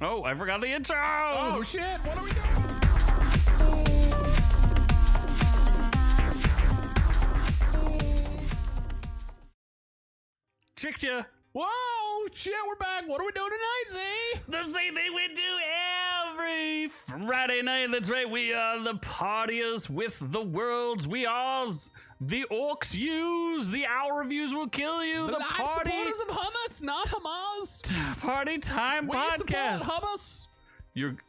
Oh, I forgot the intro. Oh shit! What are we doing? Tricked you. Whoa! Shit! We're back. What are we doing tonight, Z? The same thing we do every Friday night. That's right. We are the partiers with the worlds. We are the orcs use. The hour reviews will kill you. The live party supporters of hummus, not Hamas. party time We podcast. support hummus,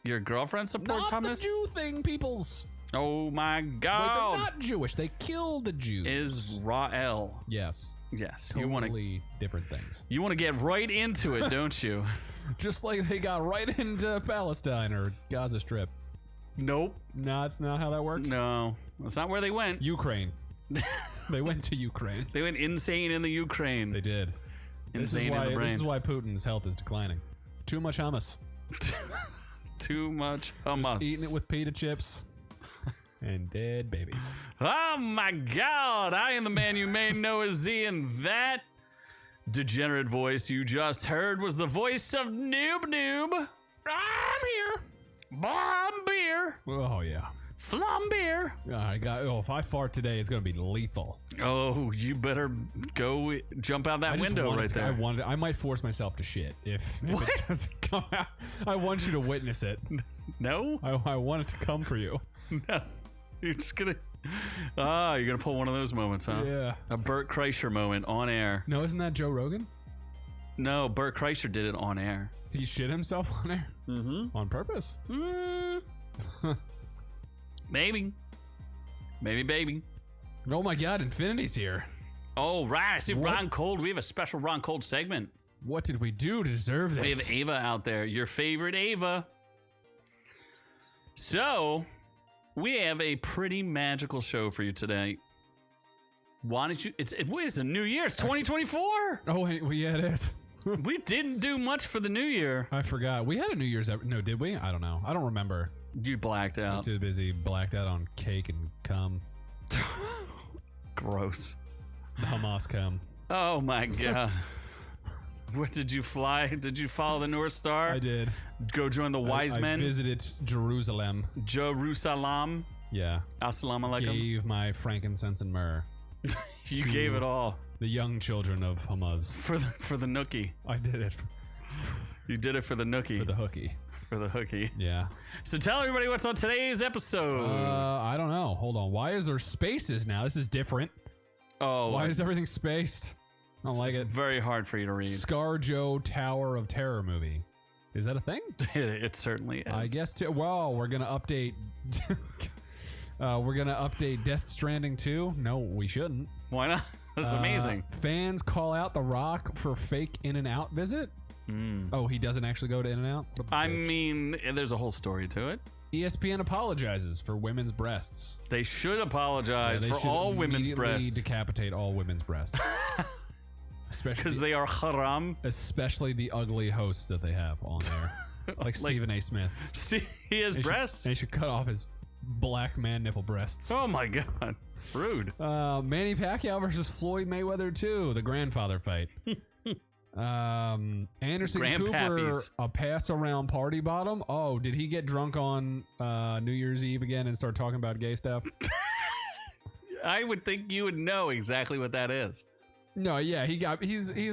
Your girlfriend supports not hummus. the Jew thing, peoples. Oh my Wait, God! they're not Jewish. They killed the Jews. Is Ra'el? Yes. Yes. Totally different things. You want to get right into it, don't you? Just like they got right into Palestine or Gaza Strip. Nope. No, that's not how that works. No, that's not where they went. Ukraine. They went to Ukraine. They went insane in the Ukraine. They did. Insane in the brain. This is why Putin's health is declining. Too much hummus. Too much hummus. Just eating it with pita chips and dead babies. Oh my God! I am the man you may know as Z, and that degenerate voice you just heard was the voice of Noob. I'm here. Bomb beer. Oh yeah. Flambeer. If I fart today, it's gonna be lethal. Oh, you better go jump out that window right there. I might force myself to shit if it doesn't come out. I want you to witness it. No? I want it to come for you. No. You're just gonna... you're gonna pull one of those moments, huh? Yeah. A Bert Kreischer moment on air. No, isn't that Joe Rogan? No, Bert Kreischer did it on air. He shit himself on air? Mm-hmm. On purpose? Maybe. Maybe, baby. Oh my God, Infinity's here. Oh, right. I see Ron Cold. We have a special Ron Cold segment. What did we do to deserve this? We have Ava out there. Your favorite Ava. So, we have a pretty magical show for you today. Why don't you... It's a new year. It's 2024. Oh, wait, well, yeah, it is. We didn't do much for the new year. I forgot. We had a New Year's... No, did we? I don't know. I don't remember. You blacked I was out. too busy blacked out on cake and cum. Gross. Hamas cum. Oh my God. What did you fly? Did you follow the North Star? I did. Go join the wise men? I visited Jerusalem. Jerusalem. Yeah. Assalamu alaikum. Gave my frankincense and myrrh. You gave it all. The young children of Hamas. For the nookie. I did it. You did it for the nookie. For the hooky. For the hookie. Yeah. So tell everybody what's on today's episode. I don't know. Hold on. Why is there spaces now? This is different. Oh. Why is everything spaced? I don't like it. Very hard for you to read. Scarjo Tower of Terror movie. Is that a thing? It certainly is. I guess too. Well, we're gonna update. We're gonna update Death Stranding 2. No, we shouldn't. Why not? That's amazing. Fans call out The Rock for fake In-N-Out visit. Oh, he doesn't actually go to In-N-Out? I mean, there's a whole story to it. ESPN apologizes for women's breasts. They should apologize They for should all women's immediately breasts. decapitate all women's breasts. Because they are haram. Especially the ugly hosts that they have on there. Like Stephen A. Smith. He has breasts? They should cut off his black man nipple breasts. Oh my God. Rude. Manny Pacquiao versus Floyd Mayweather 2, the grandfather fight. Anderson Cooper, a pass around party bottom. Oh, did he get drunk on New Year's Eve again and start talking about gay stuff? I would think you would know exactly what that is. No, yeah, he's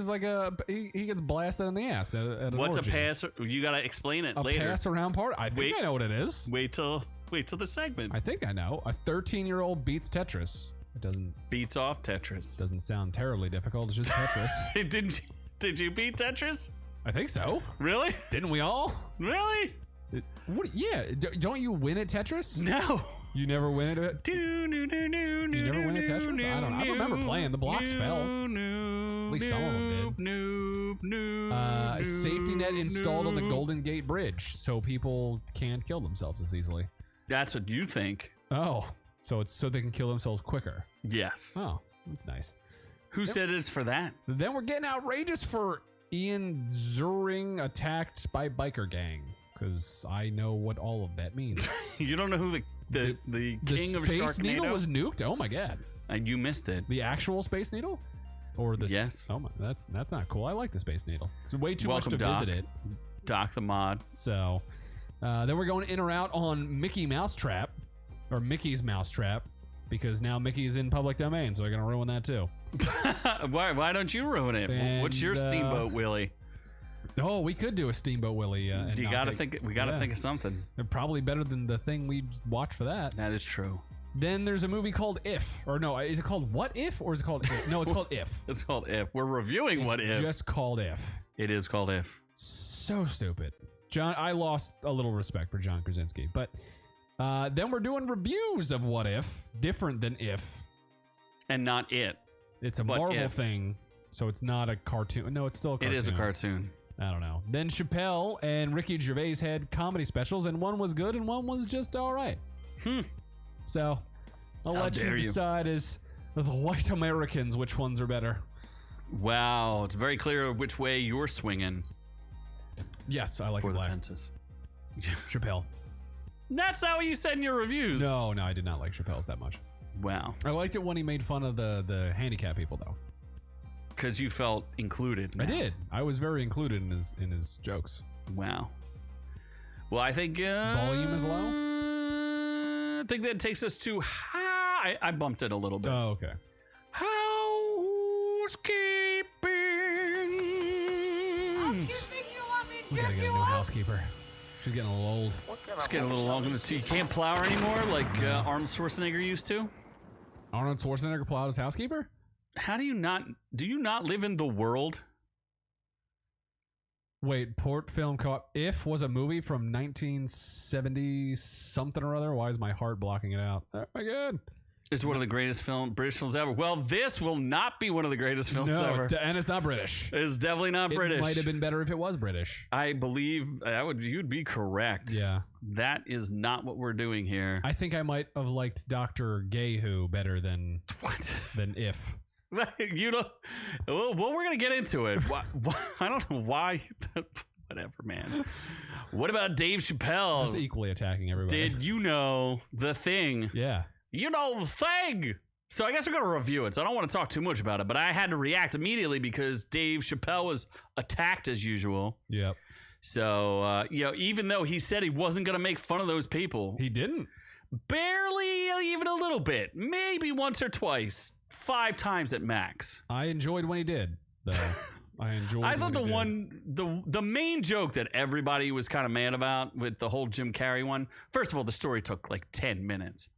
like he gets blasted in the ass at an What's orgy. a pass? You gotta explain it later. A pass around party. I think I know what it is. Wait till the segment. I think I know. A 13-year-old beats Tetris. It doesn't beats off Tetris. Doesn't sound terribly difficult. It's just Tetris. Did you beat Tetris? I think so. Really? Didn't we all? Really? What? Yeah. Don't you win at Tetris? No. You never win at it? You never win at Tetris? I don't know. I remember playing. The blocks fell. At least some of them did. Safety net installed on the Golden Gate Bridge so people can't kill themselves as easily. That's what you think. Oh. So it's so they can kill themselves quicker. Yes. Oh, that's nice. Who said it's for that? Then we're getting outrageous for Ian Ziering attacked by biker gang. Because I know what all of that means. You don't know who the king of Sharknado? The Space Needle was nuked? Oh my God. And you missed it. The actual Space Needle? Or the yes. Oh my, that's not cool. I like the Space Needle. It's way too Welcome, much to Doc. visit it. Doc the Mod. So then we're going in or out on Mickey Mousetrap, or Mickey's Mousetrap, because now Mickey's in public domain, so they're going to ruin that too. Why don't you ruin it? And, what's your Steamboat Willie? Oh, we could do a Steamboat Willie. We got to think of something. They're probably better than the thing we watched for that. That is true. Then there's a movie called If, or no, is it called What If, or is it called If? No, it's called If. It's called If. We're reviewing What If. Just called If. It is called If. So stupid. John, I lost a little respect for John Krasinski, but then we're doing reviews of What If, different than If. And not It. It's a Marvel thing, so it's not a cartoon. No, it's still a cartoon. It is a cartoon. I don't know. Then Chappelle and Ricky Gervais had comedy specials, and one was good and one was just all right. So I'll let you decide as the white Americans which ones are better. Wow, it's very clear which way you're swinging. Yes, I like for the fences. Chappelle. That's not what you said in your reviews. No, I did not like Chappelle's that much. Wow. I liked it when he made fun of the handicapped people, though. Because you felt included. Now. I did. I was very included in his jokes. Wow. Well, I think volume is low. I think that takes us to high. I bumped it a little bit. Oh, okay. Housekeeping. We gotta get a new housekeeper. She's getting a little old. It's getting a little long in the tooth. You can't plow her anymore like Arnold Schwarzenegger used to. Arnold Schwarzenegger plowed his housekeeper? How do you not live in the world? Wait, Port Film Co-op. If was a movie from 1970 something or other. Why is my heart blocking it out? Oh my god. It's one of the greatest British films ever. Well, this will not be one of the greatest films ever. And it's not British. It's definitely not British. It might have been better if it was British. I believe you'd be correct. Yeah. That is not what we're doing here. I think I might have liked Dr. Gay Who better than If. You know, well, we're gonna get into it. Why, I don't know why. Whatever, man. What about Dave Chappelle? Just equally attacking everybody. Did you know the thing? Yeah. You know the thing. So I guess we're gonna review it. So I don't want to talk too much about it, but I had to react immediately because Dave Chappelle was attacked as usual. Yep. So even though he said he wasn't gonna make fun of those people, he didn't. Barely, even a little bit. Maybe once or twice. 5 times at max. I enjoyed when he did, though. I thought the main joke that everybody was kind of mad about with the whole Jim Carrey one. First of all, the story took like 10 minutes.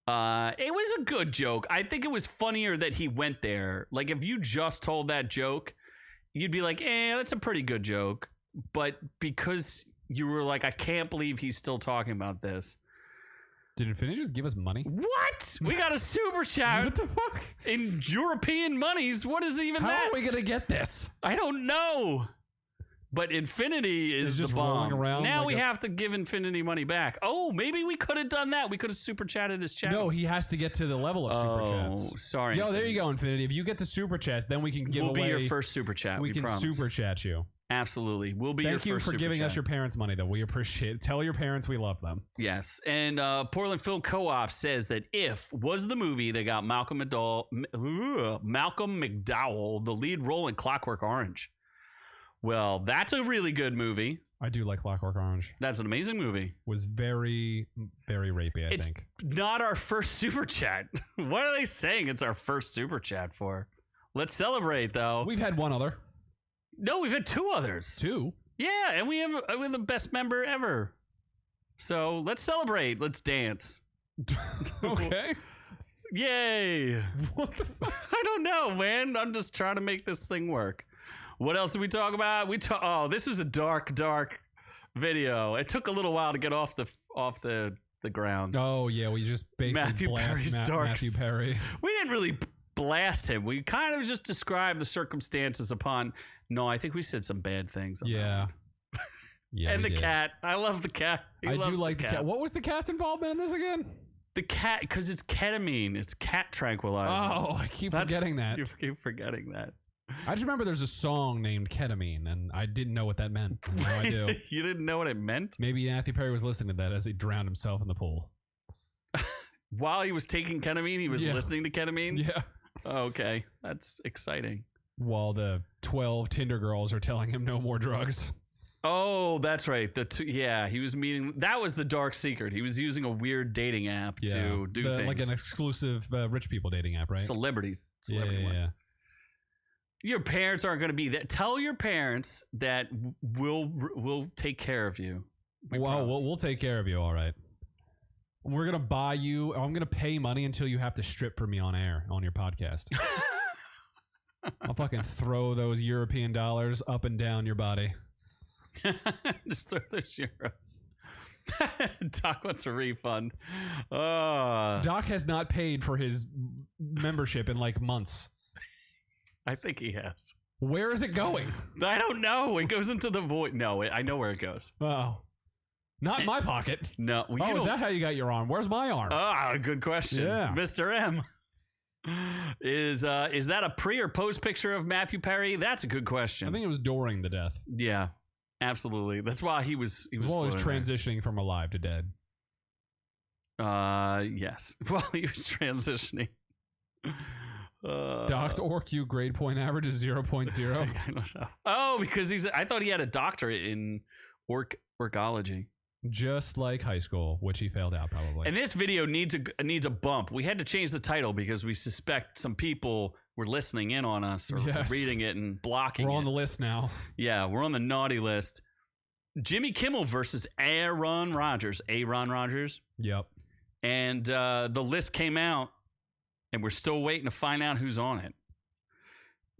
It was a good joke. I think it was funnier that he went there. Like if you just told that joke, you'd be like, that's a pretty good joke. But because you were like, I can't believe he's still talking about this. Did Infinity just give us money? What? We got a super chat. What the fuck? In European monies. What is even that? How are we going to get this? I don't know. But Infinity is just the bomb. rolling around. Now we have to give Infinity money back. Oh, maybe we could have done that. We could have super chatted his chat. No, he has to get to the level of super chats. Oh, sorry. Yo, there you go, Infinity. If you get to super chats, then we can give away. We'll be your first super chat. We can promise. super chat you. Absolutely. We'll be your first super chat. Thank you for giving us your parents' money, though. We appreciate it. Tell your parents we love them. Yes. And Portland Film Co-op says that If was the movie that got Malcolm McDowell the lead role in Clockwork Orange. Well, that's a really good movie. I do like Clockwork Orange. That's an amazing movie. Was very, very rapey, I think. It's not our first super chat. What are they saying it's our first super chat for? Let's celebrate, though. We've had one other. No, we've had 2 others. 2? Yeah, and we're the best member ever. So let's celebrate. Let's dance. Okay. Yay. What the fuck? I don't know, man. I'm just trying to make this thing work. What else did we talk about? Oh, this is a dark video. It took a little while to get off the ground. Oh yeah, we just basically Matthew Perry. We didn't really blast him. We kind of just described the circumstances upon. No, I think we said some bad things. Yeah. Yeah. And the cat. I love the cat. I do like the cat. What was the cat's involvement in this again? The cat, because it's ketamine. It's cat tranquilizer. Oh, I keep forgetting that. You keep forgetting that. I just remember there's a song named Ketamine, and I didn't know what that meant. Now I do. You didn't know what it meant? Maybe Matthew Perry was listening to that as he drowned himself in the pool. While he was taking ketamine, he was listening to ketamine? Yeah. Oh, okay. That's exciting. While the 12 Tinder girls are telling him no more drugs. Oh, that's right. Yeah, he was meeting. That was the dark secret. He was using a weird dating app to do things. Like an exclusive rich people dating app, right? Celebrity one. Yeah. Your parents aren't going to be there. Tell your parents that we'll take care of you. We'll take care of you, all right. We're going to buy you. I'm going to pay money until you have to strip for me on air on your podcast. I'll fucking throw those European dollars up and down your body. Just throw those euros. Doc wants a refund. Doc has not paid for his membership in like months. I think he has. Where is it going? I don't know. It goes into the void. No, I know where it goes. Oh. Not in my pocket. No. Well, is that how you got your arm? Where's my arm? Good question. Yeah. Mr. M. Is that a pre or post picture of Matthew Perry? That's a good question. I think it was during the death. Yeah. Absolutely. That's why he was transitioning from alive to dead. Yes. While he was transitioning. Doc's ORQ grade point average is 0.0. I don't know. Oh, because I thought he had a doctorate in orcology. Just like high school, which he failed out probably. And this video needs a bump. We had to change the title because we suspect some people were listening in on us or reading it and blocking it. We're on the list now. Yeah, we're on the naughty list. Jimmy Kimmel versus Aaron Rodgers. Yep. And the list came out, and we're still waiting to find out who's on it.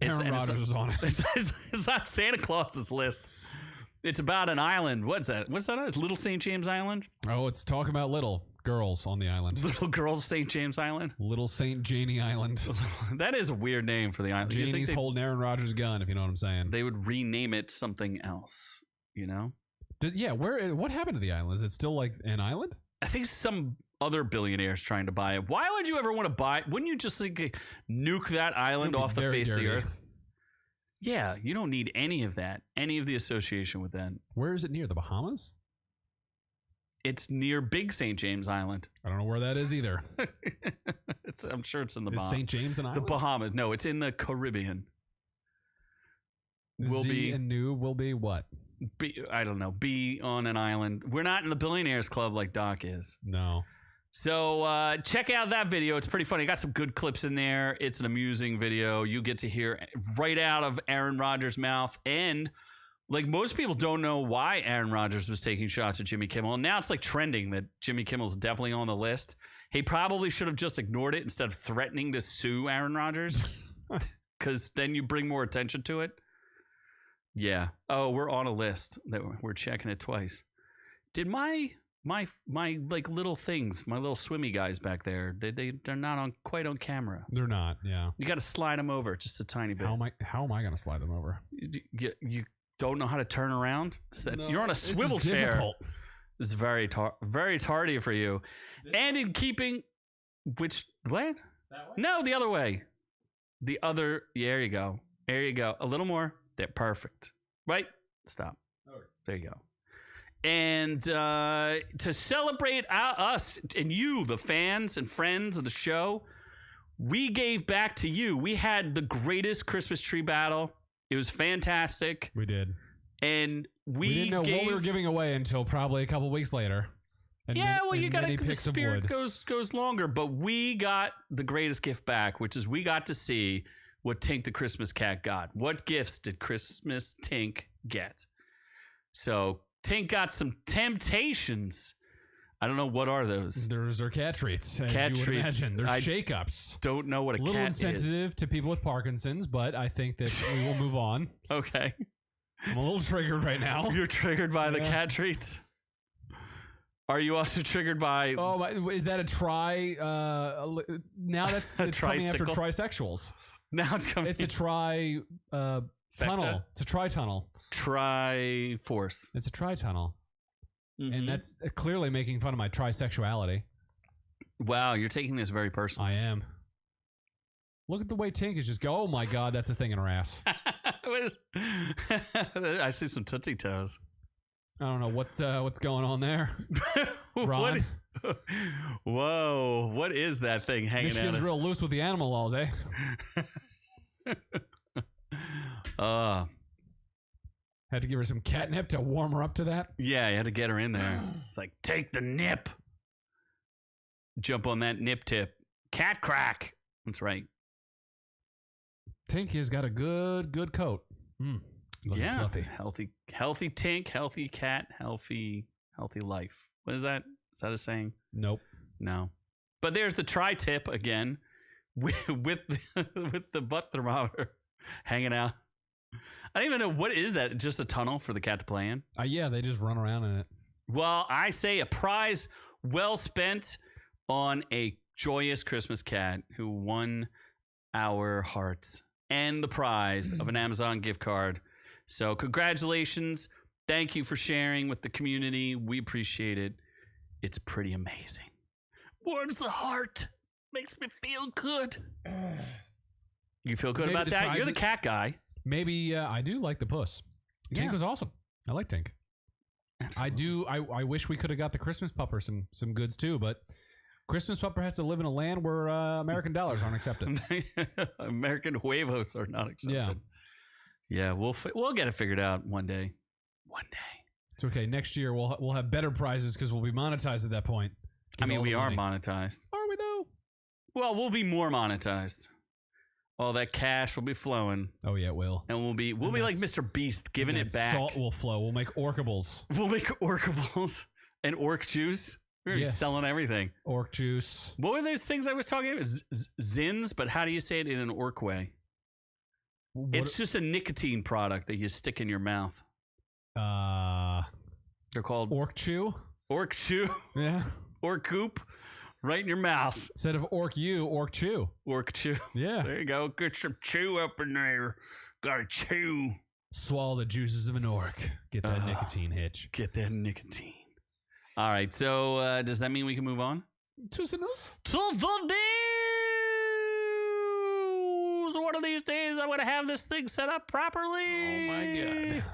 Aaron Rodgers is on it. It's not Santa Claus's list. It's about an island. What's that? It's Little St. James Island? Oh, it's talking about little girls on the island. Little girls St. James Island? Little St. Janie Island. That is a weird name for the island. Janie's holding Aaron Rodgers' gun, if you know what I'm saying. They would rename it something else, you know? What happened to the island? Is it still like an island? I think some other billionaire's trying to buy it. Why would you ever want to buy it? Wouldn't you just nuke that island off the face of the earth? Yeah, you don't need any of that, any of the association with that. Where is it near? The Bahamas? It's near Big St. James Island. I don't know where that is either. I'm sure it's in the Bahamas. St. James an island? The Bahamas. No, it's in the Caribbean. And Noob will be what? I don't know. Be on an island. We're not in the Billionaires Club like Doc is. No. So check out that video. It's pretty funny. Got some good clips in there. It's an amusing video. You get to hear right out of Aaron Rodgers' mouth. And like most people don't know why Aaron Rodgers was taking shots at Jimmy Kimmel. And now it's like trending that Jimmy Kimmel's definitely on the list. He probably should have just ignored it instead of threatening to sue Aaron Rodgers. Because then you bring more attention to it. Yeah. Oh, we're on a list. We're checking it twice. Did my like little things, my little swimmy guys back there, they're not quite on camera. They're not. Yeah. You got to slide them over just a tiny bit. How am I going to slide them over? You don't know how to turn around? No, you're on a swivel chair. Difficult. This is very tardy for you. And in keeping, what? That way? No, the other way. There you go. There you go. A little more. They're perfect. Right? Stop. Okay. There you go. And to celebrate us and you, the fans and friends of the show, we gave back to you. We had the greatest Christmas tree battle. It was fantastic. We did. And we didn't know what we were giving away until probably a couple weeks later. And you got the spirit goes longer, but we got the greatest gift back, which is we got to see what Tink the Christmas cat got. What gifts did Christmas Tink get? So Tink got some temptations. I don't know, what are those? Those are cat treats, as cat you would treats. imagine. They're shake-ups. Don't know what a cat is. A little insensitive to people with Parkinson's, but I think that we will move on. Okay. I'm a little triggered right now. You're triggered by the cat treats? Are you also triggered by... Oh, is that a tri... now it's coming after trisexuals. Now it's coming... It's a tunnel. It's a tri-tunnel. Tri-force. It's a tri-tunnel. Mm-hmm. And that's clearly making fun of my trisexuality. Wow, you're taking this very personally. I am. Look at the way Tink is just go, oh my God, that's a thing in her ass. I see some Tootsie Toes. I don't know what's going on there. Ron? Whoa, what is that thing hanging out? Michigan's real loose with the animal laws, eh? Had to give her some catnip to warm her up to that. Yeah, you had to get her in there. It's like, take the nip. Jump on that nip tip. Cat crack. That's right. Tink has got a good coat. Yeah, fluffy. healthy Tink, healthy cat, healthy life. What is that? Is that a saying? Nope. No. But there's the tri-tip again, with the butt thermometer hanging out. I don't even know, what is that? Just a tunnel for the cat to play in? Yeah, they just run around in it. Well, I say a prize well spent on a joyous Christmas cat who won our hearts and the prize of an Amazon gift card. So congratulations. Thank you for sharing with the community. We appreciate it. It's pretty amazing. Warms the heart. Makes me feel good. You feel good about that? You're the cat guy. Maybe I do like the puss. Tink was awesome. I like Tink. Absolutely. I wish we could have got the Christmas pupper some goods too, but Christmas pupper has to live in a land where American dollars aren't accepted. American huevos are not accepted. Yeah, we'll get it figured out one day. One day. It's okay. Next year we'll have better prizes because we'll be monetized at that point. I mean, we are monetized. Are we though? Well, we'll be more monetized. All that cash will be flowing. Oh yeah, it will. And we'll be like Mr. Beast, giving it back. Salt will flow. We'll make orcables. We'll make orcables and orc juice. We're gonna be selling everything. Orc juice. What were those things I was talking about? Zins, but how do you say it in an orc way? It's just a nicotine product that you stick in your mouth. They're called orc chew. Orc chew. Yeah. Orc goop. Right in your mouth. Instead of orc chew. Orc chew. Yeah. There you go. Get some chew up in there. Gotta chew. Swallow the juices of an orc. Get that nicotine hitch. Get that nicotine. All right. So does that mean we can move on? To the news. To the news. One of these days I'm going to have this thing set up properly. Oh, my God.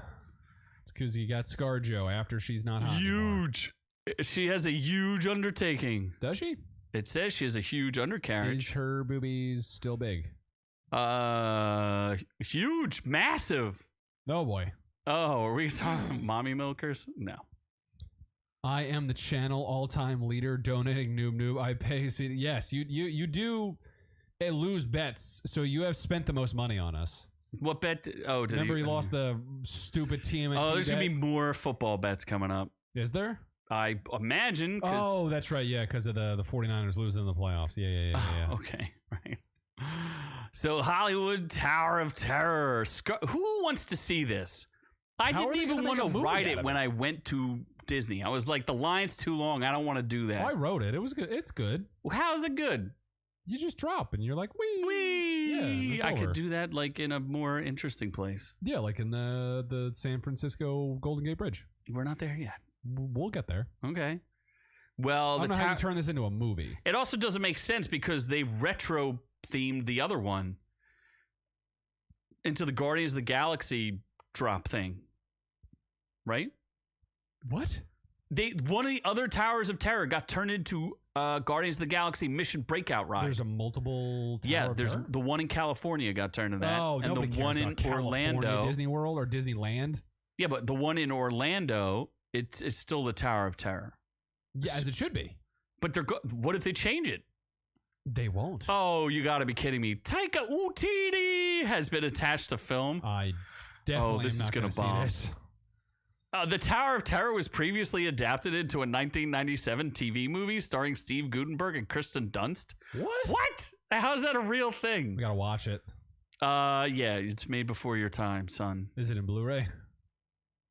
It's because you got Scarjo after she's not hot Huge. Anymore. She has a huge undertaking. Does she? It says she has a huge undercarriage. Is her boobies still big? Huge. Massive. Oh, boy. Oh, are we talking mommy milkers? No. I am the channel all-time leader donating noob. I pay. Yes, you do lose bets, so you have spent the most money on us. What bet? Remember he lost the stupid TMNT Oh, there's going to be more football bets coming up. Is there? I imagine. Oh, that's right. Yeah, because of the 49ers losing in the playoffs. Yeah. Okay, right. So Hollywood Tower of Terror. Who wants to see this? I didn't even want to write it when I went to Disney. I was like, the line's too long. I don't want to do that. Oh, I wrote it. It was good. It's good. How is it good? You just drop and you're like, wee. Yeah, I could do that like in a more interesting place. Yeah, like in the San Francisco Golden Gate Bridge. We're not there yet. We'll get there. Okay. Well, I don't know how you turn this into a movie. It also doesn't make sense because they retro themed the other one into the Guardians of the Galaxy drop thing. Right? What? One of the other Towers of Terror got turned into Guardians of the Galaxy Mission Breakout ride. There's a multiple Tower of Terror? The one in California got turned into that. Oh, and the one in Orlando, Disney World or Disneyland. Yeah, but the one in Orlando, it's still the Tower of Terror. Yeah, as it should be. But what if they change it? They won't. Oh, you got to be kidding me! Taika Waititi has been attached to film. I definitely this am is not going to bomb. see this. The Tower of Terror was previously adapted into a 1997 TV movie starring Steve Guttenberg and Kristen Dunst. What? How's that a real thing? We got to watch it. Yeah, it's made before your time, son. Is it in Blu-ray?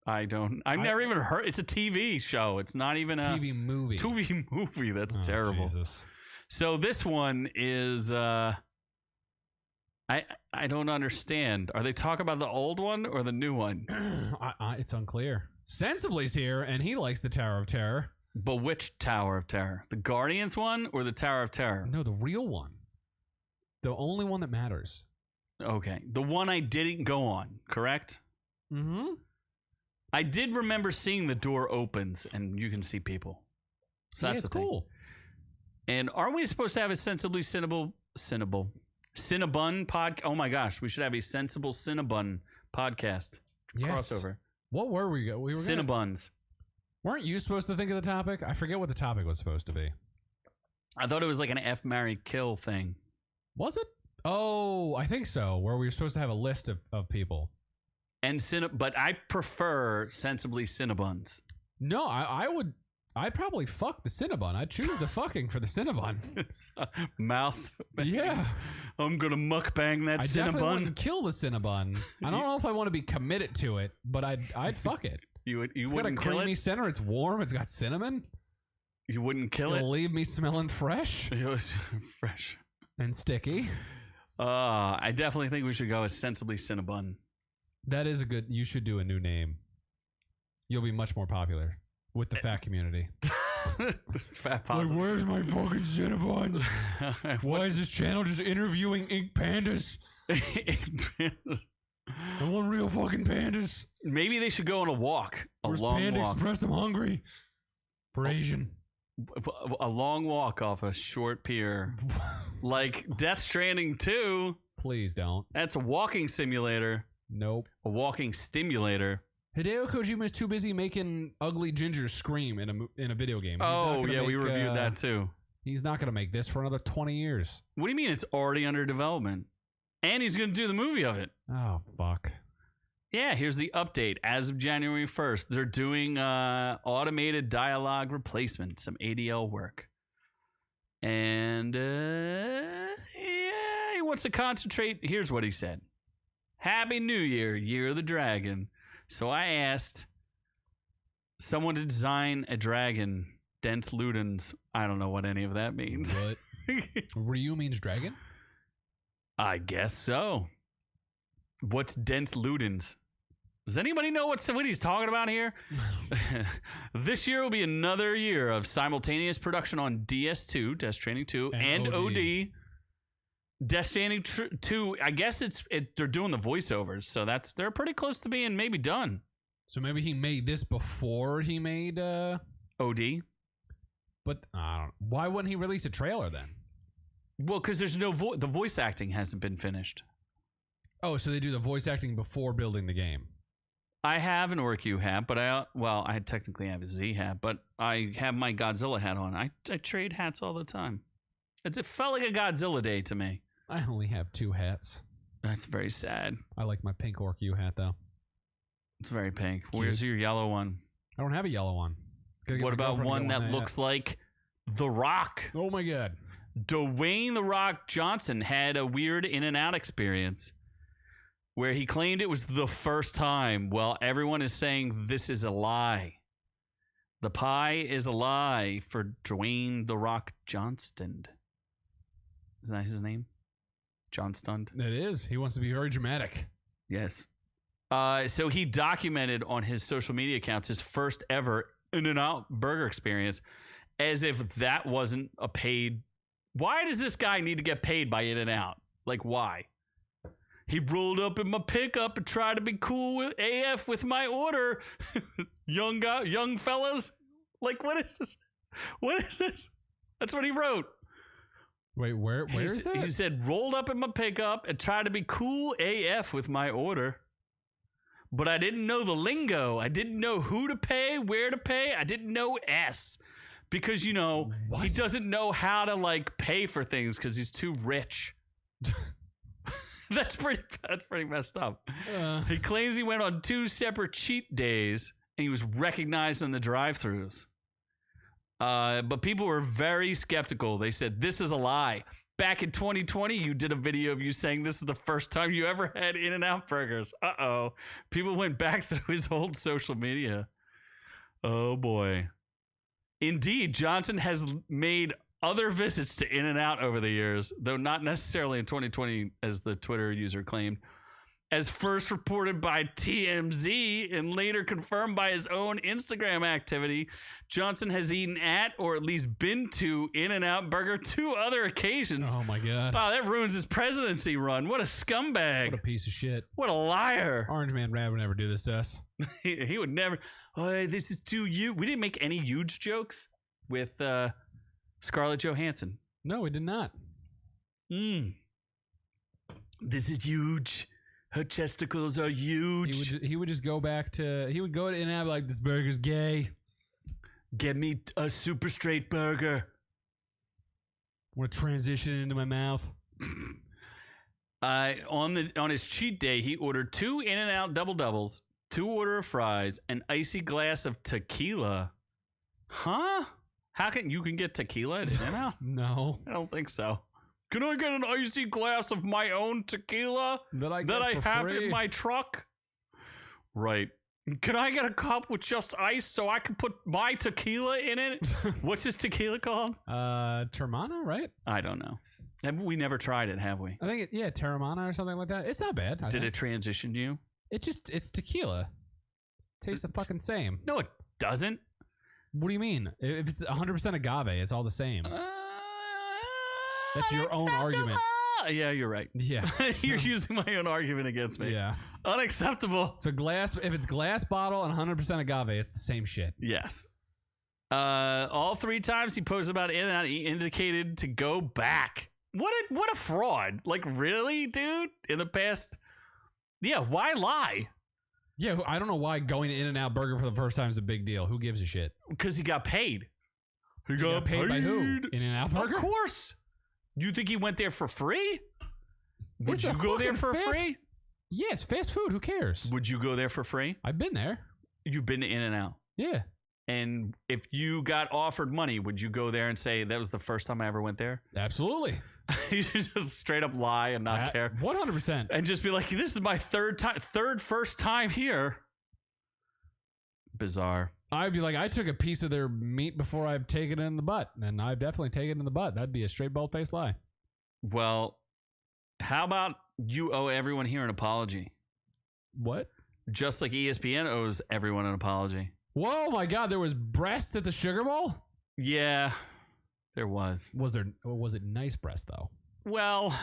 I've never even heard. It's a TV show. It's not even a TV movie. TV movie. That's terrible. Jesus. So this one is I don't understand. Are they talking about the old one or the new one? It's unclear. Sensibly's here, and he likes the Tower of Terror. But which Tower of Terror? The Guardians one or the Tower of Terror? No, the real one. The only one that matters. Okay. The one I didn't go on, correct? Mm-hmm. I did remember seeing the door opens and you can see people. So that's cool. And aren't we supposed to have a sensibly Cinnabon podcast? Oh my gosh, we should have a sensible Cinnabon podcast crossover. What were we? We were Cinnabons. Weren't you supposed to think of the topic? I forget what the topic was supposed to be. I thought it was like an F, marry, kill thing. Was it? Oh, I think so. Where we were supposed to have a list of people. And but I prefer sensibly Cinnabons. No, I'd probably fuck the Cinnabon. I'd choose the fucking for the Cinnabon. Mouth. Yeah. I'm going to mukbang that I Cinnabon. definitely wouldn't kill the Cinnabon. I don't know if I want to be committed to it, but I'd fuck it. You it's wouldn't got a kill creamy it? center. It's warm. It's got cinnamon. You wouldn't kill It'll it? leave me smelling fresh. It was fresh. And sticky. I definitely think we should go with sensibly Cinnabon. That is a good... You should do a new name. You'll be much more popular with the fat community. Fat positive. Like, where's my fucking Cinnabons? Why is this channel just interviewing ink pandas? I want real fucking pandas. Maybe they should go on a walk. Where's Long Panda walk. Express? I'm hungry. For Asian. A long walk off a short pier. Like Death Stranding 2. Please don't. That's a walking simulator. Nope. A walking stimulator. Hideo Kojima is too busy making ugly ginger scream in a video game. We reviewed that too. He's not going to make this for another 20 years. What do you mean it's already under development? And he's going to do the movie of it. Oh, fuck. Yeah, here's the update. As of January 1st, they're doing automated dialogue replacement, some ADL work. And yeah, he wants to concentrate. Here's what he said. Happy New Year, Year of the Dragon. So I asked someone to design a dragon, Dense Ludens. I don't know what any of that means. What? Ryu means dragon? I guess so. What's Dense Ludens? Does anybody know what he's talking about here? This year will be another year of simultaneous production on DS2, Death Stranding 2, and OD. Death Stranding 2, I guess they're doing the voiceovers, so they're pretty close to being maybe done. So maybe he made this before he made OD. But I don't know. Why wouldn't he release a trailer then? Well, because there's no the voice acting hasn't been finished. Oh, so they do the voice acting before building the game. I have an OrQ hat, but I technically have a Z hat, but I have my Godzilla hat on. I trade hats all the time. It felt like a Godzilla day to me. I only have 2 hats. That's very sad. I like my pink OrQ hat though. It's very pink. It's cute. Where's your yellow one? I don't have a yellow one. What about one that looks like The Rock? Oh my god. Dwayne The Rock Johnson had a weird In-N-Out experience where he claimed it was the first time. Well, everyone is saying this is a lie. The pie is a lie for Dwayne The Rock Johnston. Isn't that his name? Johnston? It is. He wants to be very dramatic. Yes. So he documented on his social media accounts his first ever In-N-Out burger experience as if that wasn't a paid... Why does this guy need to get paid by In-N-Out? Like, why? He rolled up in my pickup and tried to be cool with AF with my order. young fellas. Like, what is this? What is this? That's what he wrote. Wait, where is that? He said, rolled up in my pickup and tried to be cool AF with my order. But I didn't know the lingo. I didn't know who to pay, where to pay. I didn't know S. Because, you know, What? he doesn't know how to, like, pay for things because he's too rich. That's pretty messed up. He claims he went on 2 separate cheat days and he was recognized in the drive-thrus. But people were very skeptical. They said, this is a lie. Back in 2020, you did a video of you saying this is the first time you ever had In-N-Out burgers. Uh-oh. People went back through his old social media. Oh, boy. Indeed, Johnson has made other visits to In-N-Out over the years, though not necessarily in 2020, as the Twitter user claimed. As first reported by TMZ and later confirmed by his own Instagram activity, Johnson has eaten at or at least been to In-N-Out Burger 2 other occasions. Oh my god. Wow, that ruins his presidency run. What a scumbag. What a piece of shit. What a liar. Orange Man Rad would never do this to us. He would never. Oh, this is too huge. We didn't make any huge jokes with Scarlett Johansson. No, we did not. This is huge. Her testicles are huge. He would just go back to. He would go to In-N-Out like, this burger's gay. Get me a super straight burger. Want to transition it into my mouth? On his cheat day, he ordered 2 In-N-Out double doubles, 2 order of fries, an icy glass of tequila. Huh? How can you get tequila at In-N-Out? No, I don't think so. Can I get an icy glass of my own tequila that I have in my truck? Right. Can I get a cup with just ice so I can put my tequila in it? What's his tequila called? Termana, right? I don't know. We never tried it, have we? I think Terramana or something like that. It's not bad. Did it transition you? It's tequila. Tastes the fucking same. No, it doesn't. What do you mean? If it's 100% agave, it's all the same. That's your own argument. Yeah, you're right. Yeah. You're using my own argument against me. Yeah. Unacceptable. So if it's glass bottle and 100% agave, it's the same shit. Yes. All 3 times he posted about In-N-Out, he indicated to go back. What a fraud. Like, really, dude? In the past? Yeah, why lie? Yeah, I don't know why going to In-N-Out Burger for the first time is a big deal. Who gives a shit? Because he got paid. He got paid by who? In-N-Out Burger? Of course. You think he went there for free? Would you go there for free? Yeah, it's fast food. Who cares? Would you go there for free? I've been there. You've been to In-N-Out? Yeah. And if you got offered money, would you go there and say, that was the first time I ever went there? Absolutely. You just straight up lie and not care. 100%. And just be like, this is my first time here. Bizarre. I'd be like, I took a piece of their meat before I've taken it in the butt. And I've definitely taken it in the butt. That'd be a straight bald-faced lie. Well, how about you owe everyone here an apology? What? Just like ESPN owes everyone an apology. Whoa, my God. There was breast at the Sugar Bowl? Yeah, there was. Was it nice breast, though? Well,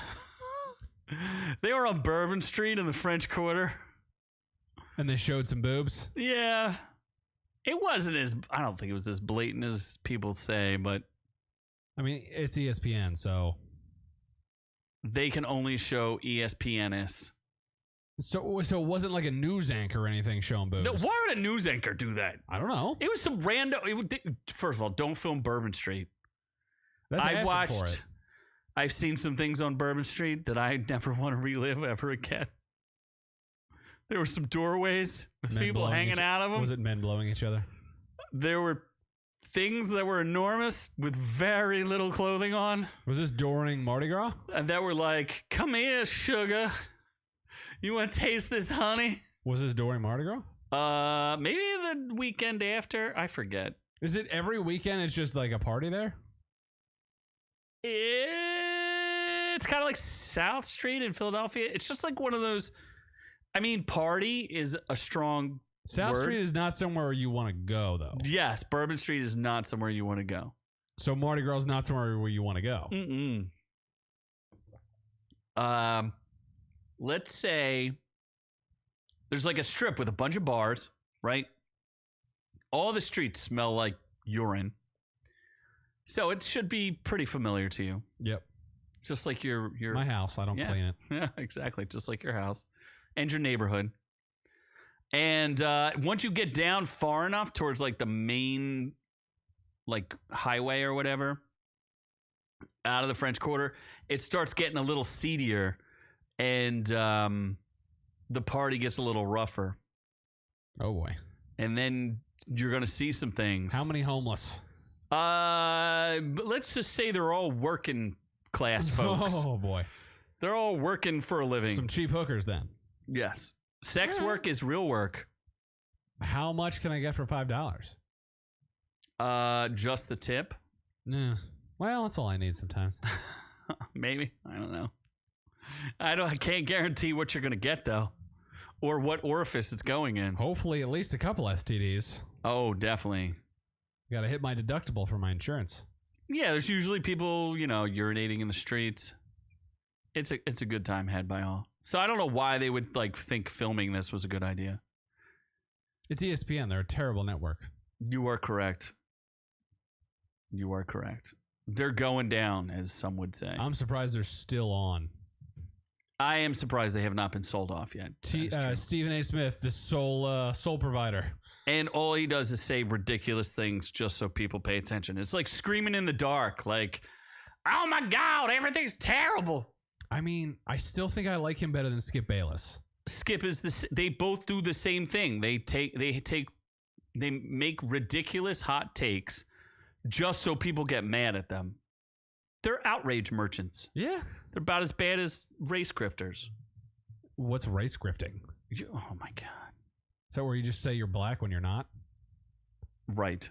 they were on Bourbon Street in the French Quarter. And they showed some boobs? Yeah. It wasn't I don't think it was as blatant as people say, but. I mean, it's ESPN, so. They can only show ESPNs. So it wasn't like a news anchor or anything showing boobs? No, why would a news anchor do that? I don't know. It was some random. First of all, don't film Bourbon Street. That's I've seen some things on Bourbon Street that I never want to relive ever again. There were some doorways with people hanging out of them. Was it men blowing each other? There were things that were enormous with very little clothing on. Was this during Mardi Gras? And that were like, come here, sugar. You want to taste this honey? Was this during Mardi Gras? Maybe the weekend after. I forget. Is it every weekend? It's just like a party there? It's kind of like South Street in Philadelphia. It's just like one of those. I mean, party is a strong South word. Street is not somewhere you want to go, though. Yes, Bourbon Street is not somewhere you want to go. So Mardi Gras is not somewhere where you want to go. Let's say there's like a strip with a bunch of bars, right? All the streets smell like urine. So it should be pretty familiar to you. Yep. Just like your my house. I don't clean it. Yeah, exactly. Just like your house and your neighborhood. And once you get down far enough towards like the main like highway or whatever, out of the French Quarter, it starts getting a little seedier, and the party gets a little rougher. Oh boy. And then you're gonna see some things. How many homeless? Let's just say they're all working class folks. Oh boy. They're all working for a living. Some cheap hookers then. Yes. Sex work is real work. How much can I get for $5? Just the tip? Nah. Well, that's all I need sometimes. Maybe. I don't know. I can't guarantee what you're gonna get though. Or what orifice it's going in. Hopefully at least a couple STDs. Oh, definitely. Gotta hit my deductible for my insurance. Yeah, there's usually people, urinating in the streets. It's a good time had by all. So I don't know why they would like think filming this was a good idea. It's ESPN. They're a terrible network. You are correct. They're going down, as some would say. I'm surprised they're still on. I am surprised they have not been sold off yet. Stephen A. Smith, the soul provider. And all he does is say ridiculous things just so people pay attention. It's like screaming in the dark, like, oh my God, everything's terrible. I mean, I still think I like him better than Skip Bayless. Skip is they both do the same thing. They make ridiculous hot takes just so people get mad at them. They're outrage merchants. Yeah. They're about as bad as race grifters. What's race grifting? Oh my God. Is that where you just say you're black when you're not? Right.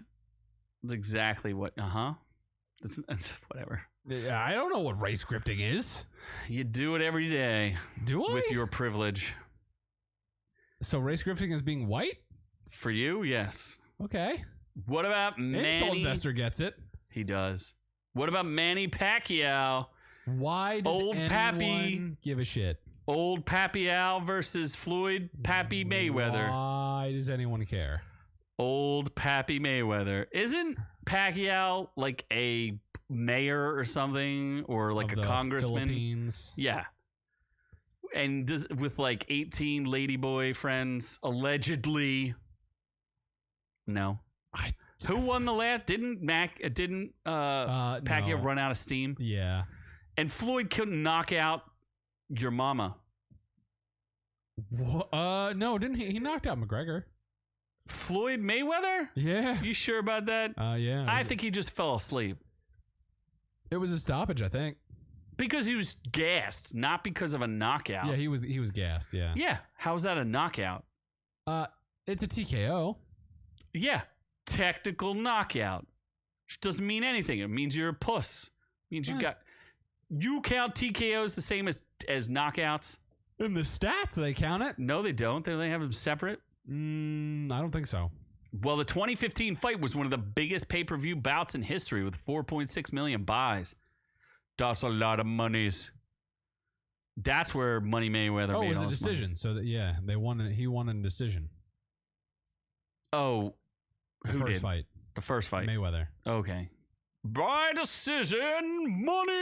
That's exactly what. That's whatever. Yeah, I don't know what race grifting is. You do it every day. Do I? With your privilege. So race grifting is being white? For you, yes. Okay. What about Manny? Insult investor gets it. He does. What about Manny Pacquiao? Why does anyone give a shit? Old Pacquiao versus Floyd Pappy Mayweather. Why does anyone care? Old Pappy Mayweather. Isn't Pacquiao like a mayor or something, or like a congressman? Philippines. Yeah. And with like 18 ladyboy friends, allegedly. No. Who won the last? Didn't Pacquiao run out of steam? Yeah. And Floyd couldn't knock out your mama. No, didn't he? He knocked out McGregor. Floyd Mayweather? Yeah. You sure about that? Yeah. I think he just fell asleep. It was a stoppage, I think. Because he was gassed, not because of a knockout. Yeah, he was gassed, yeah. Yeah. How's that a knockout? It's a TKO. Yeah. Technical knockout. Which doesn't mean anything. It means you're a puss. It means you count TKOs the same as knockouts? In the stats, they count it. No, they don't. They have them separate. I don't think so. Well, the 2015 fight was one of the biggest pay-per-view bouts in history with 4.6 million buys. That's a lot of monies. That's where Money Mayweather made all his money. It was a decision. So they won. He won in decision. Oh, the first fight. The first fight. Mayweather. Okay. By decision, Money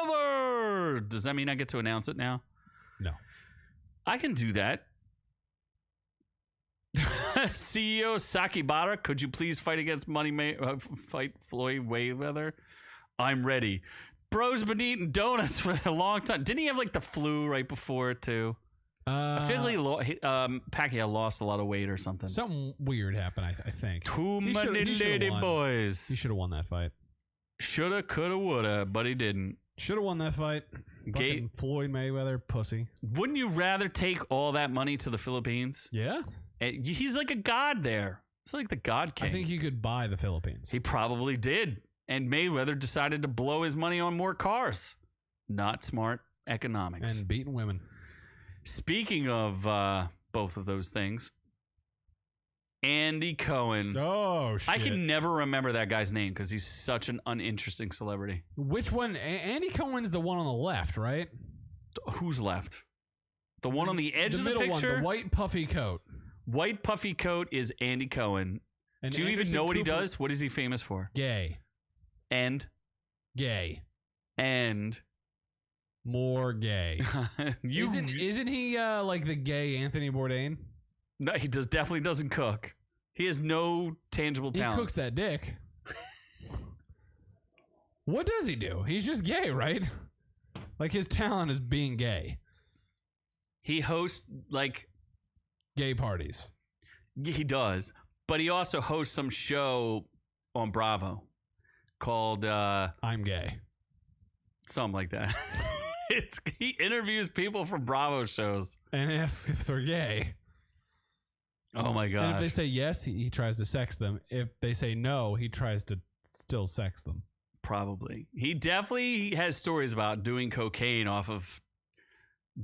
Mayweather. Does that mean I get to announce it now? No. I can do that. CEO Sakibara, could you please fight against fight Floyd Mayweather? I'm ready. Bro's been eating donuts for a long time. Didn't he have like the flu right before it too? I feel like Pacquiao lost a lot of weight or something. Something weird happened, I think. Too many lady boys. He should have won that fight. Shoulda, coulda, woulda, but he didn't. Should have won that fight. Floyd Mayweather, pussy. Wouldn't you rather take all that money to the Philippines? Yeah. He's like a god there. He's like the god king. I think he could buy the Philippines. He probably did. And Mayweather decided to blow his money on more cars. Not smart economics. And beating women. Speaking of both of those things, Andy Cohen. Oh, shit. I can never remember that guy's name because he's such an uninteresting celebrity. Which one? Andy Cohen's the one on the left, right? Who's left? The one on the edge of the picture? The middle one, the white puffy coat. White puffy coat is Andy Cohen. And do you even know what he does? What is he famous for? Gay. And? Gay. And? More gay. Isn't he like the gay Anthony Bourdain? No, he definitely doesn't cook. He has no tangible talent. He cooks that dick. What does he do? He's just gay, right? Like his talent is being gay. He hosts like gay parties. He does, but he also hosts some show on Bravo called I'm Gay. Something like that. He interviews people from Bravo shows and asks if they're gay. Oh my god! And if they say yes, he tries to sex them. If they say no, he tries to still sex them. Probably. He definitely has stories about doing cocaine off of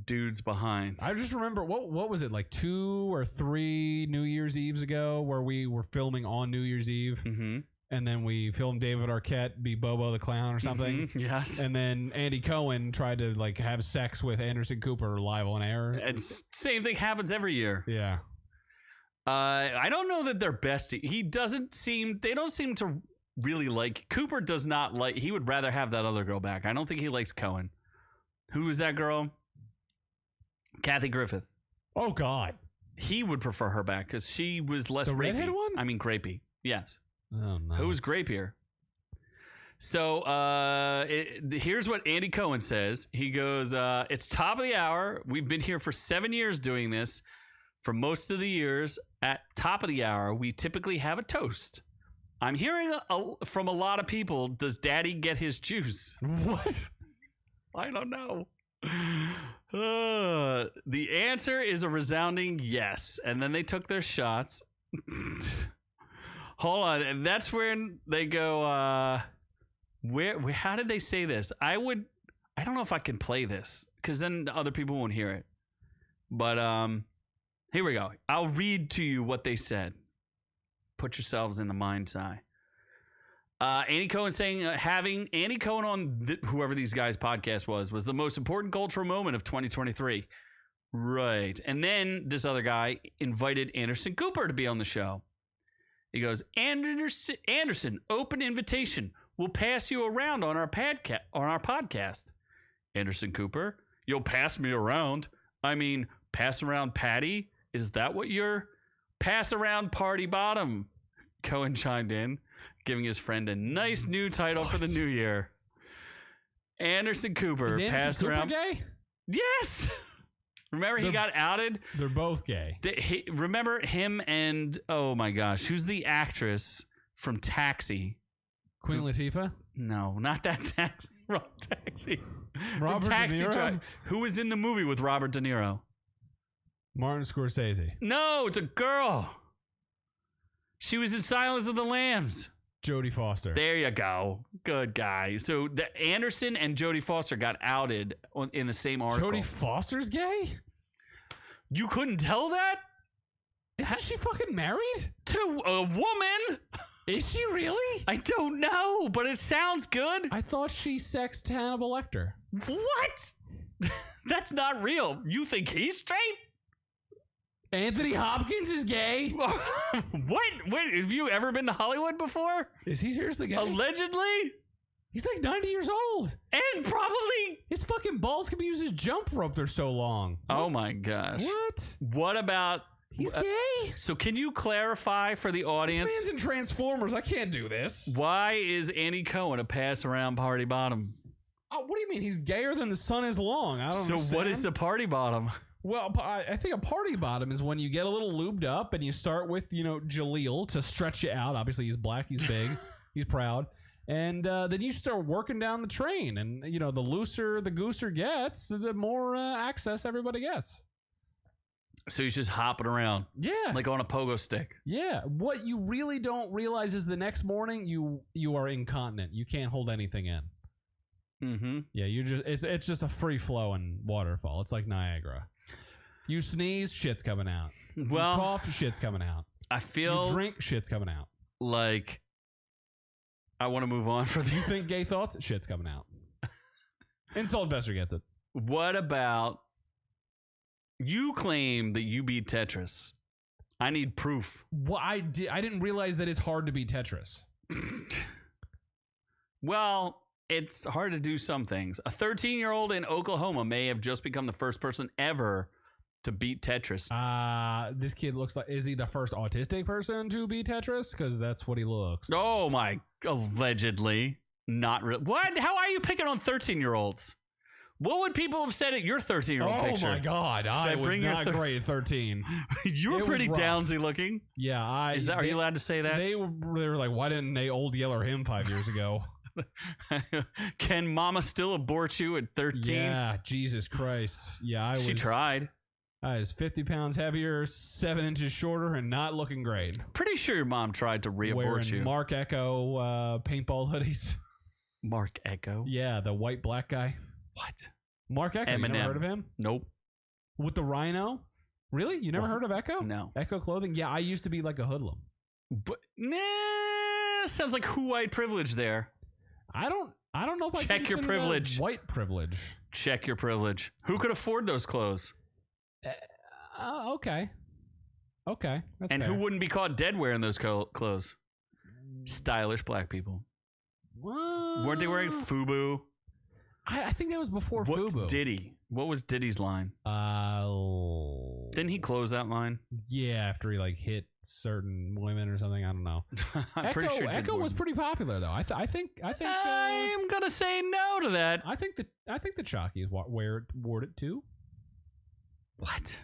dudes' behinds. I just remember what was it, like 2 or 3 New Year's Eves ago, where we were filming on New Year's Eve. Mm-hmm. And then we filmed David Arquette be Bobo the Clown or something. Mm-hmm, yes. And then Andy Cohen tried to like have sex with Anderson Cooper live on air. And same thing happens every year. Yeah. I don't know that they're besties. They don't seem to really like, Cooper does not like, he would rather have that other girl back. I don't think he likes Cohen. Who is that girl? Kathy Griffith. Oh, God. He would prefer her back because she was less The rapey. redhead one? I mean, grapey. Yes. Oh, no. Who's grapier? So here's what Andy Cohen says. He goes, it's top of the hour. We've been here for 7 years doing this. For most of the years, at top of the hour, we typically have a toast. I'm hearing from a lot of people, does Daddy get his juice? What? I don't know. The answer is a resounding yes. And then they took their shots. Hold on. And that's when they go, where how did they say this? I don't know if I can play this because then other people won't hear it. But here we go. I'll read to you what they said. Put yourselves in the mind's eye. Andy Cohen saying having Andy Cohen on whoever these guys' podcast was the most important cultural moment of 2023. Right. And then this other guy invited Anderson Cooper to be on the show. He goes, Anderson, open invitation. We'll pass you around on our podcast. Anderson Cooper, you'll pass me around. I mean, pass around Patty? Is that what you're pass around party bottom? Cohen chimed in, giving his friend a nice new title for the new year. Anderson Cooper, is Anderson pass Cooper around. Gay? Yes. Remember he got outed? They're both gay. Remember him and, oh my gosh, who's the actress from Taxi? Queen Latifah? No, not that Taxi. Wrong Taxi. Robert De Niro? Who was in the movie with Robert De Niro? Martin Scorsese. No, it's a girl. She was in Silence of the Lambs. Jodie Foster. There you go. Good guy. So Anderson and Jodie Foster got outed in the same article. Jodie Foster's gay? You couldn't tell that? Isn't she fucking married? To a woman? Is she really? I don't know, but it sounds good. I thought she sexed Hannibal Lecter. What? That's not real. You think he's straight? Anthony Hopkins is gay? What? Wait, have you ever been to Hollywood before? Is he seriously gay? Allegedly? He's like 90 years old. And probably... His fucking balls can be used as jump rope. They're so long. Oh my gosh. What? What about... He's gay? So can you clarify for the audience? This man's in Transformers. I can't do this. Why is Andy Cohen a pass-around party bottom? Oh, what do you mean? He's gayer than the sun is long. I don't understand. So what is the party bottom? Well, I think a party bottom is when you get a little lubed up and you start with, Jaleel to stretch you out. Obviously, he's black, he's big, he's proud. And then you start working down the train. And, the looser the gooser gets, the more access everybody gets. So he's just hopping around. Yeah. Like on a pogo stick. Yeah. What you really don't realize is the next morning you are incontinent. You can't hold anything in. Mm-hmm. Yeah, it's just a free flowing waterfall. It's like Niagara. You sneeze, shit's coming out. Well, you cough, shit's coming out. I feel you drink, shit's coming out. Like I want to move on for You think gay thoughts, shit's coming out. Insult investor gets it. What about you claim that you beat Tetris? I need proof. Well, I didn't realize that it's hard to beat Tetris. Well, it's hard to do some things. A 13-year-old in Oklahoma may have just become the first person ever to beat Tetris. This kid looks like, is he the first autistic person to beat Tetris? Because that's what he looks. Oh my, allegedly. Not real. What? How are you picking on 13-year-olds? What would people have said at your 13-year-old picture? Oh my God, I was not great at 13. You were pretty downsy looking. Yeah, are you allowed to say that? They were like, why didn't they old yeller him 5 years ago? Can mama still abort you at 13? Yeah, Jesus Christ. Yeah, She tried. I was 50 pounds heavier, 7 inches shorter, and not looking great. Pretty sure your mom tried to re-abort you. Mark Echo paintball hoodies. Mark Echo? Yeah, the white black guy. What? Mark Echo. Eminem. You never heard of him? Nope. With the rhino? Really? You never heard of Echo? No. Echo clothing? Yeah, I used to be like a hoodlum. But sounds like who white privilege there. I don't know if I check your privilege. White privilege. Check your privilege. Who could afford those clothes? Okay. Okay. That's and fair. who wouldn't be caught dead wearing those clothes? Stylish black people. What? Weren't they wearing FUBU? I think that was before What's FUBU. Diddy? What was Diddy's line? Didn't he close that line? Yeah, after he like hit certain women or something. I don't know. I'm pretty sure Echo was pretty popular though. I think. I'm gonna say no to that. I think the Chockies wore it too. What?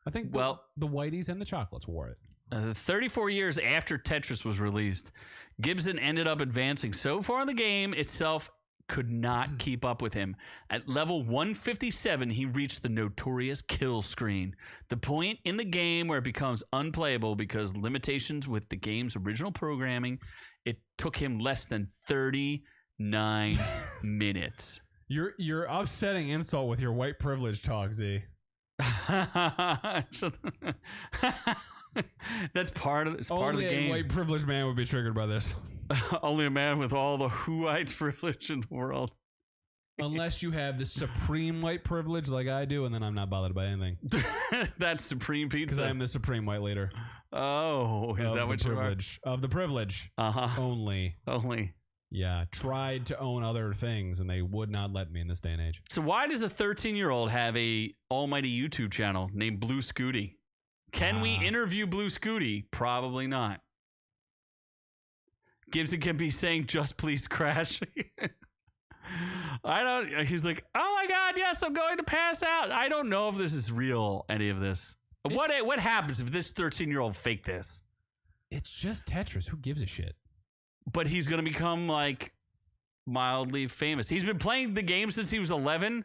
I think the Whiteys and the Chocolates wore it. 34 years after Tetris was released, Gibson ended up advancing so far in the game itself could not keep up with him. At level 157, he reached the notorious kill screen, the point in the game where it becomes unplayable because limitations with the game's original programming. It took him less than 39 minutes. You're upsetting insult with your white privilege talk, Z. That's part of the game. Only a white privileged man would be triggered by this. Only a man with all the white privilege in the world. Unless you have the supreme white privilege like I do, and then I'm not bothered by anything. That's supreme pizza. Because I am the supreme white leader. Oh, is that what you are? Of the privilege. Only. Yeah, tried to own other things, and they would not let me in this day and age. So why does a 13-year-old have a almighty YouTube channel named Blue Scooty? Can we interview Blue Scooty? Probably not. Gibson can be saying, just please crash. He's like, oh my God, yes, I'm going to pass out. I don't know if this is real, any of this. What happens if this 13-year-old faked this? It's just Tetris. Who gives a shit? But he's going to become like mildly famous. He's been playing the game since he was 11.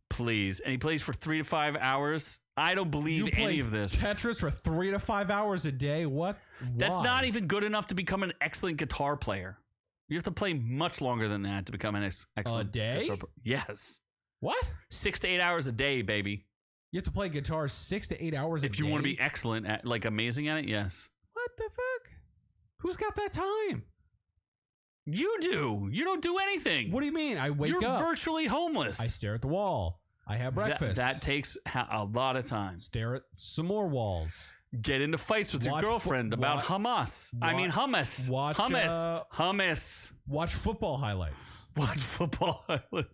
Please. And he plays for 3 to 5 hours. I don't believe any of this. Tetris for 3 to 5 hours a day? What? That's not even good enough to become an excellent guitar player. You have to play much longer than that to become an excellent guitar player. Yes. What? 6 to 8 hours a day, baby. You have to play guitar 6 to 8 hours a day? If you want to be excellent at, like, amazing at it, yes. What the fuck? Who's got that time? You do. You don't do anything. What do you mean? I wake up. You're virtually homeless. I stare at the wall. I have breakfast. That takes a lot of time. Stare at some more walls. Get into fights with your girlfriend about hummus. Hummus. Hummus. Watch football highlights.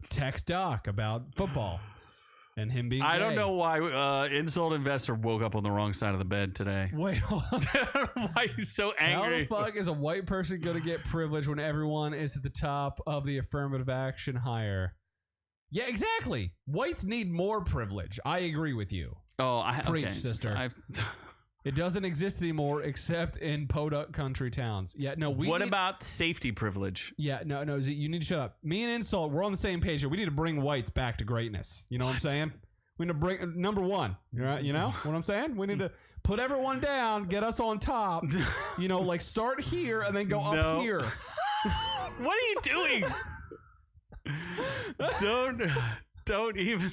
Text Doc about football and him being I don't know why Insult Investor woke up on the wrong side of the bed today. Wait, why he's so angry? How the fuck is a white person going to get privilege when everyone is at the top of the affirmative action hire? Yeah, exactly. Whites need more privilege. I agree with you. Preach, sister. It doesn't exist anymore except in podunk country towns. Yeah, no. What about safety privilege? Yeah, no. You need to shut up. Me and Insult, we're on the same page here. We need to bring whites back to greatness. You know what I'm saying? We need to bring number one. You know what I'm saying? We need to put everyone down, get us on top. You know, like start here and then go up here. What are you doing? Don't even.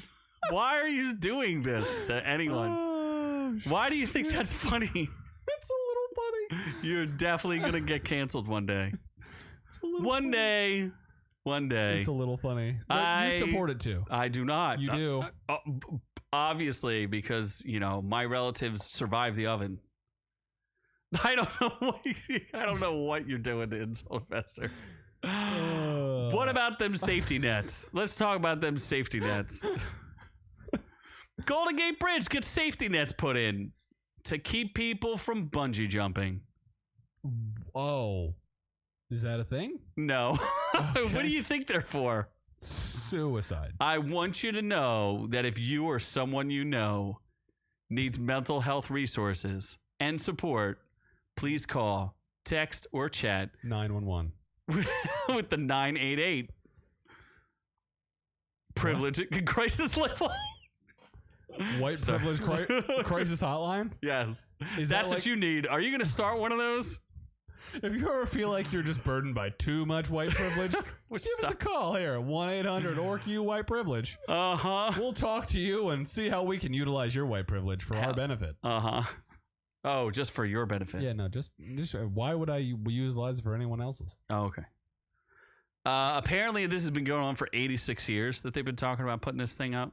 Why are you doing this to anyone? Why do you think that's funny? It's a little funny. You're definitely gonna get canceled one day. One day. It's a little funny. You support it too. I do not. You do. Obviously, because my relatives survived the oven. I don't know what you're doing to Insult Investor. What about them safety nets? Let's talk about them safety nets. Golden Gate Bridge gets safety nets put in to keep people from bungee jumping. Oh. Is that a thing? No. Okay. What do you think they're for? Suicide. I want you to know that if you or someone you know needs mental health resources and support, please call, text, or chat 911. with the 988 privilege crisis level. White privilege crisis hotline? Yes. That's what you need. Are you going to start one of those? If you ever feel like you're just burdened by too much white privilege, give us a call here. 1-800-ORC-U white privilege. We'll talk to you and see how we can utilize your white privilege for our benefit. Oh, just for your benefit. Yeah, no, just why would I utilize it for anyone else's? Oh, okay. Apparently, this has been going on for 86 years that they've been talking about putting this thing up.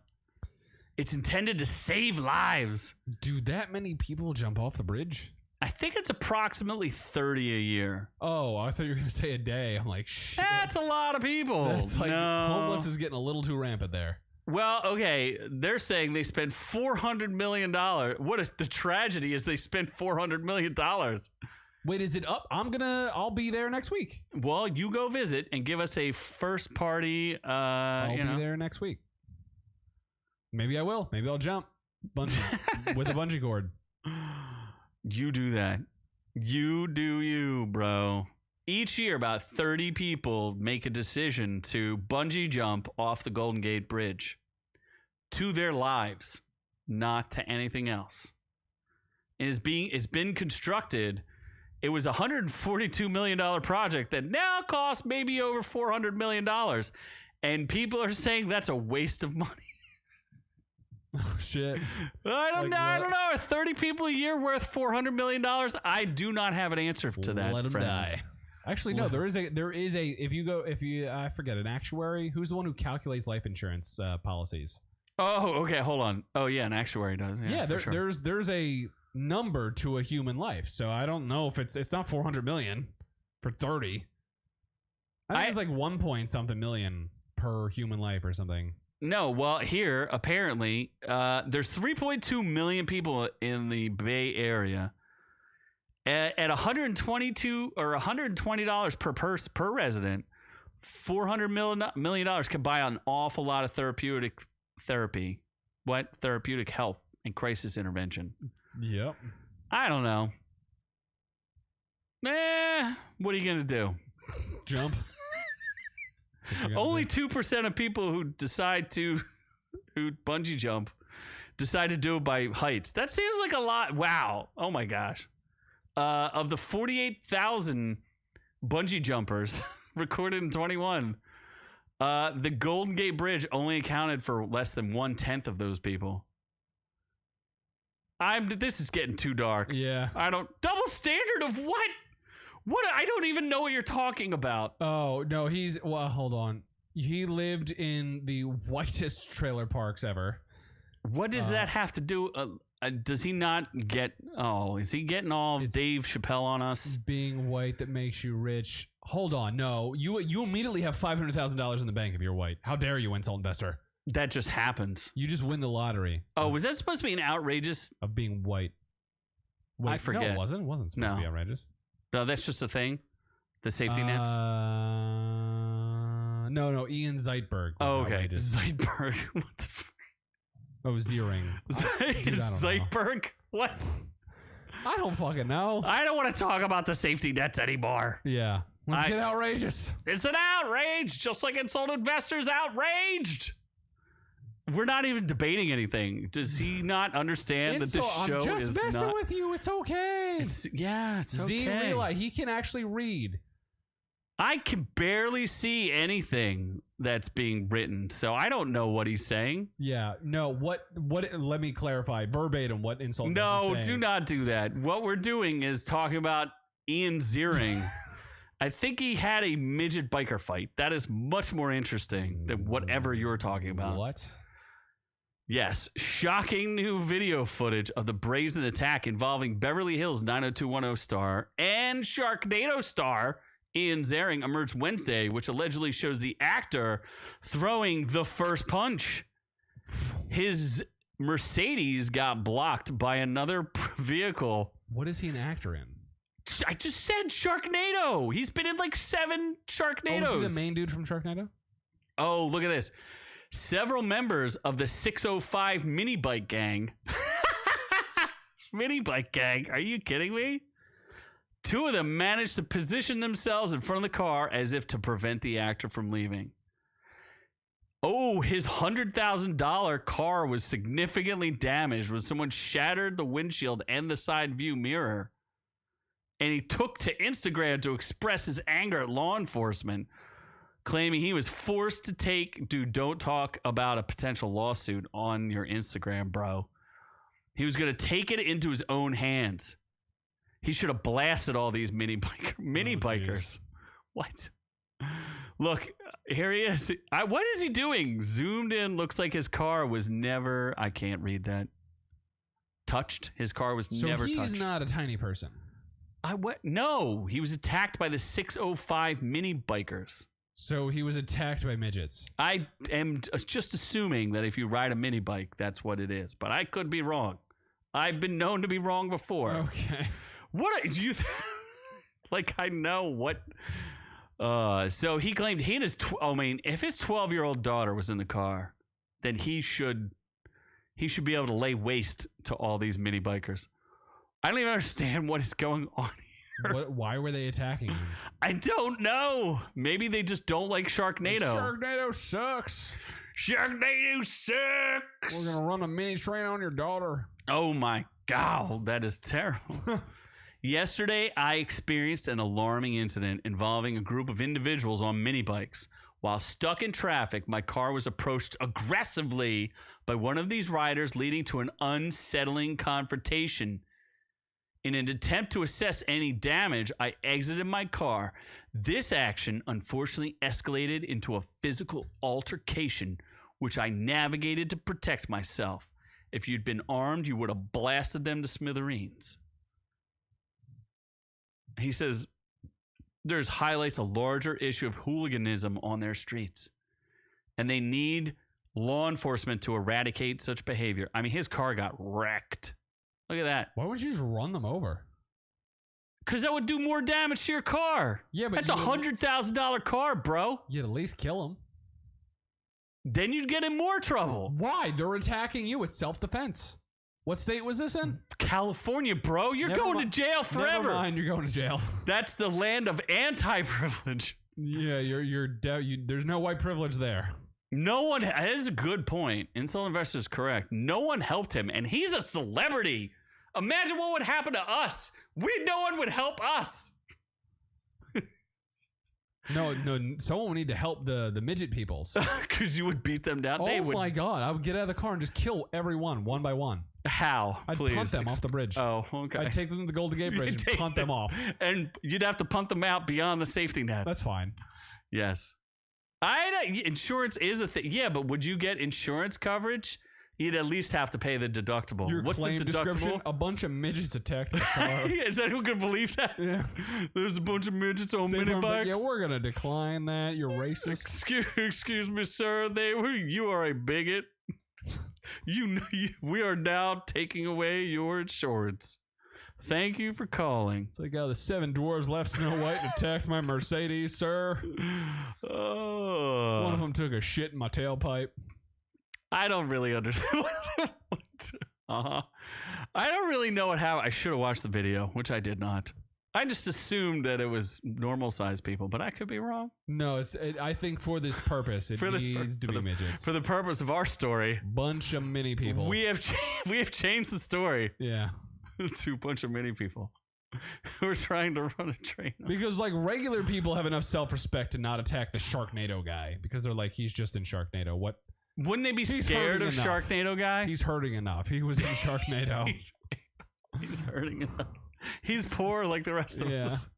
It's intended to save lives. Do that many people jump off the bridge? I think it's approximately 30 a year. Oh, I thought you were going to say a day. I'm like, shit. That's a lot of people. That's like no. homeless is getting a little too rampant there. Well, okay, they're saying they spent $400 million. The tragedy is they spent $400 million. Wait, is it up? I'll be there next week. Well, you go visit and give us a first party. I'll be there next week. Maybe I will. Maybe I'll jump with a bungee cord. You do that. You do you, bro. Each year, about 30 people make a decision to bungee jump off the Golden Gate Bridge to their lives, not to anything else. It's been constructed. It was a $142 million project that now costs maybe over $400 million. And people are saying that's a waste of money. Oh, shit. I don't know. I don't know. Are 30 people a year worth $400 million? I do not have an answer to that. Let them friends. die. Actually, no. There is a. If you I forget, an actuary. Who's the one who calculates life insurance policies? Oh, okay. Hold on. Oh, yeah, an actuary does. Yeah, there's a number to a human life. So I don't know if it's not 400 million for 30. I think it's like 1 point something million per human life or something. No, well, here apparently there's 3.2 million people in the Bay Area. At $122 or $120 per resident, $400 million can buy an awful lot of therapeutic health and crisis intervention. Yep. I don't know. What are you gonna do? Jump. Only 2% of people who bungee jump decide to do it by heights. That seems like a lot. Wow. Oh my gosh. Of the 48,000 bungee jumpers recorded in 21, the Golden Gate Bridge only accounted for less than 1/10 of those people. This is getting too dark. Yeah. Double standard of what? What? I don't even know what you're talking about. Oh, no, hold on. He lived in the whitest trailer parks ever. What does that have to do? Does he not get? Oh, is he getting all Dave Chappelle on us? Being white that makes you rich. Hold on, no. You immediately have $500,000 in the bank if you're white. How dare you, insult investor? That just happens. You just win the lottery. Oh, was that supposed to be an outrageous? Of being white. Wait, I forget. No, it wasn't. It wasn't supposed to be outrageous. No, that's just a thing. The safety nets. No. Ian Zeitberg. Oh, okay. Zeitberg. What the? Oh, ziering. Zeitberg? What? I don't fucking know. I don't want to talk about the safety nets anymore. Yeah. Let's get outrageous. It's an outrage, just like insult investors outraged. We're not even debating anything. Does he not understand that this show is not? I'm just messing with you. It's okay. It's okay. Z realize he can actually read. I can barely see anything that's being written, so I don't know what he's saying. Yeah, no, what let me clarify verbatim what insult. No, do not do that. What we're doing is talking about Ian Ziering. I think he had a midget biker fight. That is much more interesting than whatever you're talking about. What? Yes, shocking new video footage of the brazen attack involving Beverly Hills 90210 star and Sharknado star Ian Ziering emerged Wednesday, which allegedly shows the actor throwing the first punch. His Mercedes got blocked by another vehicle. What is he an actor in? I just said Sharknado. He's been in like 7 Sharknados. Oh, is he the main dude from Sharknado? Oh, look at this. Several members of the 605 mini bike gang. Mini bike gang. Are you kidding me? 2 of them managed to position themselves in front of the car as if to prevent the actor from leaving. Oh, his $100,000 car was significantly damaged when someone shattered the windshield and the side view mirror. And he took to Instagram to express his anger at law enforcement, claiming he was forced to take... Dude, don't talk about a potential lawsuit on your Instagram, bro. He was going to take it into his own hands. He should have blasted all these mini bikers. Geez. What? Look, here he is. What is he doing? Zoomed in. Looks like his car was never... I can't read that. touched. His car was never touched. So he's not a tiny person. No, he was attacked by the 605 mini bikers. So he was attacked by midgets. I am just assuming that if you ride a mini bike, that's what it is. But I could be wrong. I've been known to be wrong before. Okay. What do you like? I know what. So he claimed he and his. If his 12-year-old daughter was in the car, then he should be able to lay waste to all these mini bikers. I don't even understand what is going on here. Why were they attacking him? I don't know. Maybe they just don't like Sharknado. Sharknado sucks. Sharknado sucks. We're gonna run a mini train on your daughter. Oh my God, that is terrible. Yesterday, I experienced an alarming incident involving a group of individuals on mini bikes. While stuck in traffic, my car was approached aggressively by one of these riders, leading to an unsettling confrontation. In an attempt to assess any damage, I exited my car. This action unfortunately escalated into a physical altercation, which I navigated to protect myself. If you'd been armed, you would have blasted them to smithereens. He says there's highlights a larger issue of hooliganism on their streets, and they need law enforcement to eradicate such behavior. I mean, his car got wrecked. Look at that. Why would you just run them over? Because that would do more damage to your car. Yeah, but that's a $100,000 car, bro. You'd at least kill them. Then you'd get in more trouble. Why? They're attacking you. It's self-defense. What state was this in? California, bro. You're going to jail forever. Never mind, you're going to jail. That's the land of anti-privilege. Yeah, there's no white privilege there. No one. That is a good point. Insult Investor is correct. No one helped him, and he's a celebrity. Imagine what would happen to us. No one would help us. No, someone would need to help the midget peoples. Because you would beat them down. Oh my God, I would get out of the car and just kill everyone one by one. How? I'd punt them off the bridge. Oh, okay. I'd take them to the Golden Gate Bridge and punt them off. And you'd have to punt them out beyond the safety nets. That's fine. Yes. Insurance is a thing. Yeah, but would you get insurance coverage? You'd at least have to pay the deductible. What's claim the deductible? Description? A bunch of midgets attacked the car. Is that who can believe that? Yeah. There's a bunch of midgets on mini bikes. Yeah, we're gonna decline that. You're racist. Excuse me, sir. You are a bigot. We are now taking away your insurance. Thank you for calling. It's like, the 7 dwarves left Snow White and attacked my Mercedes, sir. Oh. One of them took a shit in my tailpipe. I don't really understand. I don't really know what happened. I should have watched the video, which I did not. I just assumed that it was normal-sized people, but I could be wrong. No, I think for this purpose, it needs to be midgets. For the purpose of our story, bunch of mini people. We have changed the story. Yeah, to a bunch of mini people who are trying to run a train. Because regular people have enough self-respect to not attack the Sharknado guy because they're like, he's just in Sharknado. What? Wouldn't they be scared of Sharknado guy? He's hurting enough. He was in Sharknado. he's hurting enough. He's poor like the rest of us.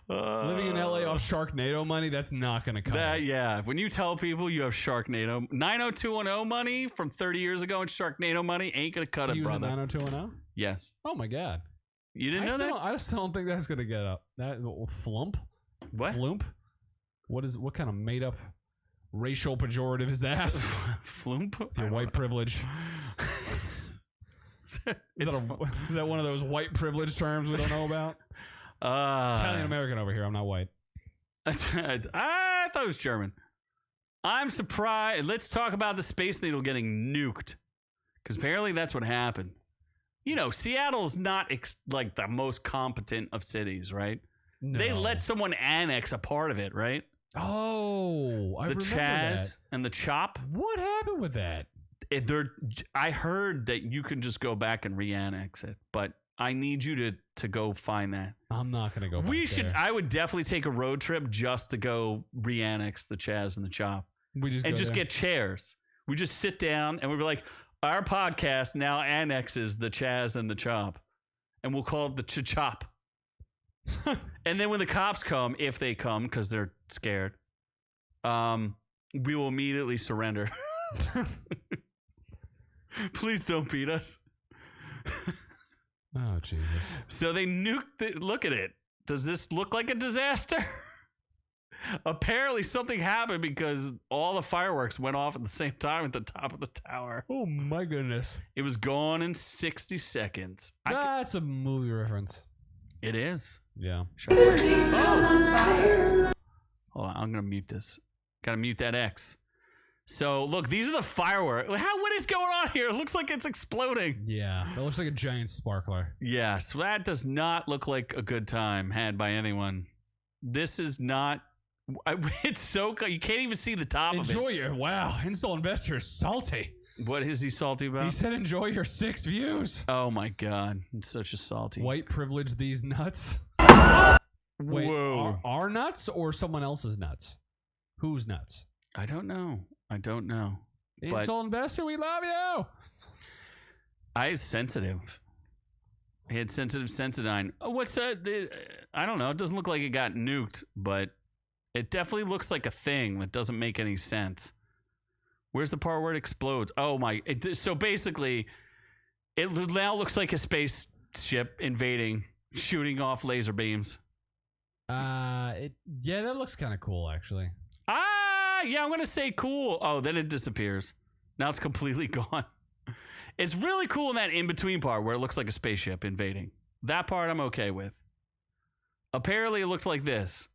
Living in LA off Sharknado money, that's not going to cut it. Yeah. When you tell people you have Sharknado, 90210 money from 30 years ago and Sharknado money ain't going to cut it, brother. He was in 90210? Yes. Oh my God. You didn't know that? I just don't think that's going to get up. That flump? What? Flump? What kind of made up racial pejorative is that? Flump? Your white privilege. Is that one of those white privilege terms we don't know about? Italian American over here. I'm not white. I thought it was German. I'm surprised. Let's talk about the Space Needle getting nuked. Because apparently that's what happened. You know, Seattle's not like the most competent of cities, right? No. They let someone annex a part of it, right? Oh, I remember that. The Chaz and the Chop. What happened with that? I heard that you can just go back and re-annex it, but I need you to go find that. I'm not going to go back there. I would definitely take a road trip just to go re-annex the Chaz and the Chop. Just get chairs. We just sit down and we'll be like, our podcast now annexes the Chaz and the Chop. And we'll call it the Ch-Chop. And then when the cops come, if they come, because they're scared, we will immediately surrender. Please don't beat us. Oh, Jesus. So they nuked look at it. Does this look like a disaster? Apparently something happened because all the fireworks went off at the same time at the top of the tower. Oh, my goodness. It was gone in 60 seconds. That's a movie reference. It is. Yeah. Oh. Hold on, I'm going to mute this. Got to mute that X. So, look, these are the fireworks. What is going on here? It looks like it's exploding. Yeah, it looks like a giant sparkler. Yes, that does not look like a good time had by anyone. This is not... It's so... You can't even see the top of it. Enjoy your... Wow, Install Investor is salty. What is he salty about? He said enjoy your 6 views. Oh, my God. It's such a salty... White privilege these nuts. Wait, Whoa. Our nuts or someone else's nuts? Whose nuts? I don't know. Install Investor, we love you. I is sensitive. He had sensitive Sensodyne. Oh, what's that? I don't know. It doesn't look like it got nuked, but it definitely looks like a thing that doesn't make any sense. Where's the part where it explodes? Oh my! So basically, it now looks like a spaceship invading, shooting off laser beams. Yeah, that looks kind of cool, actually. Yeah, I'm gonna say cool. Oh, then it disappears. Now it's completely gone. It's really cool in that in-between part where it looks like a spaceship invading. That part I'm okay with. Apparently it looked like this.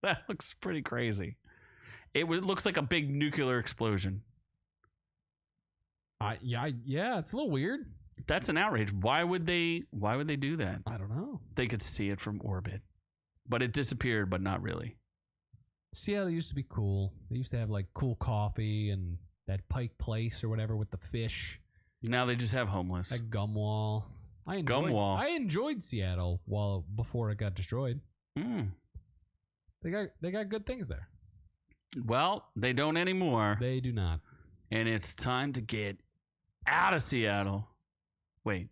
That looks pretty crazy. It looks like a big nuclear explosion. Yeah, it's a little weird. That's an outrage. Why would they do that? I don't know. They could see it from orbit. But it disappeared, but not really. Seattle used to be cool. They used to have like cool coffee and that Pike Place or whatever with the fish. Now they just have homeless. That gum wall. I enjoyed Seattle before it got destroyed. They got good things there. Well, they don't anymore. They do not. And it's time to get out of Seattle. Wait.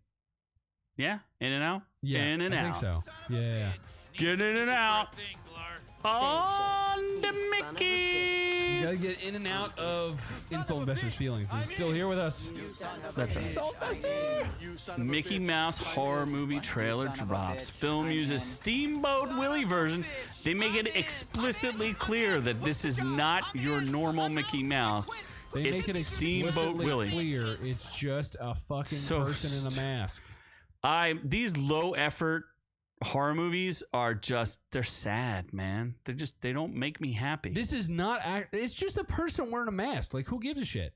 Yeah? In and out? Yeah, in and I out. think so. Yeah. Get in and out. On the Mickey. You gotta get in and out of Install Investor's feelings. He's still here with us. That's right. Mickey Mouse horror movie trailer drops. Film uses Steamboat Willie version. They make it explicitly clear that this is not your normal Mickey Mouse. It's make it Steamboat Willie. Clear. It's just a fucking person in a mask. These low effort horror movies are they're sad, man. They don't make me happy. This is not it's just a person wearing a mask. Like, who gives a shit?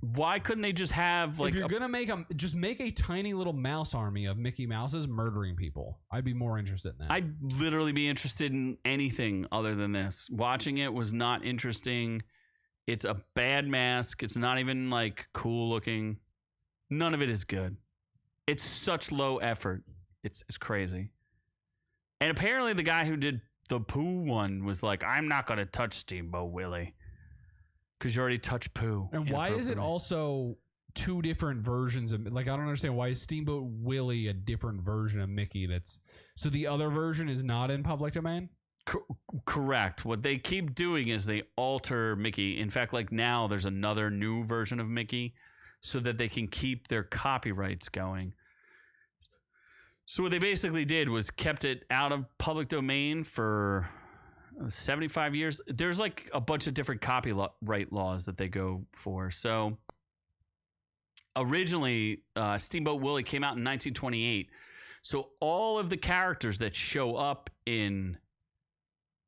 Why couldn't they just have like if you're gonna make a tiny little mouse army of Mickey Mouses murdering people? I'd be more interested in that. I'd literally be interested in anything other than this. Watching it was not interesting. It's a bad mask. It's not even like cool looking. None of it is good. It's such low effort. It's crazy. And apparently the guy who did the Pooh one was like, I'm not going to touch Steamboat Willie. Because you already touched Pooh. And why is it also two different versions of... Like, I don't understand. Why is Steamboat Willie a different version of Mickey So the other version is not in public domain? Correct. What they keep doing is they alter Mickey. In fact, like now there's another new version of Mickey so that they can keep their copyrights going. So what they basically did was kept it out of public domain for 75 years. There's like a bunch of different copyright laws that they go for. So originally, Steamboat Willie came out in 1928. So all of the characters that show up in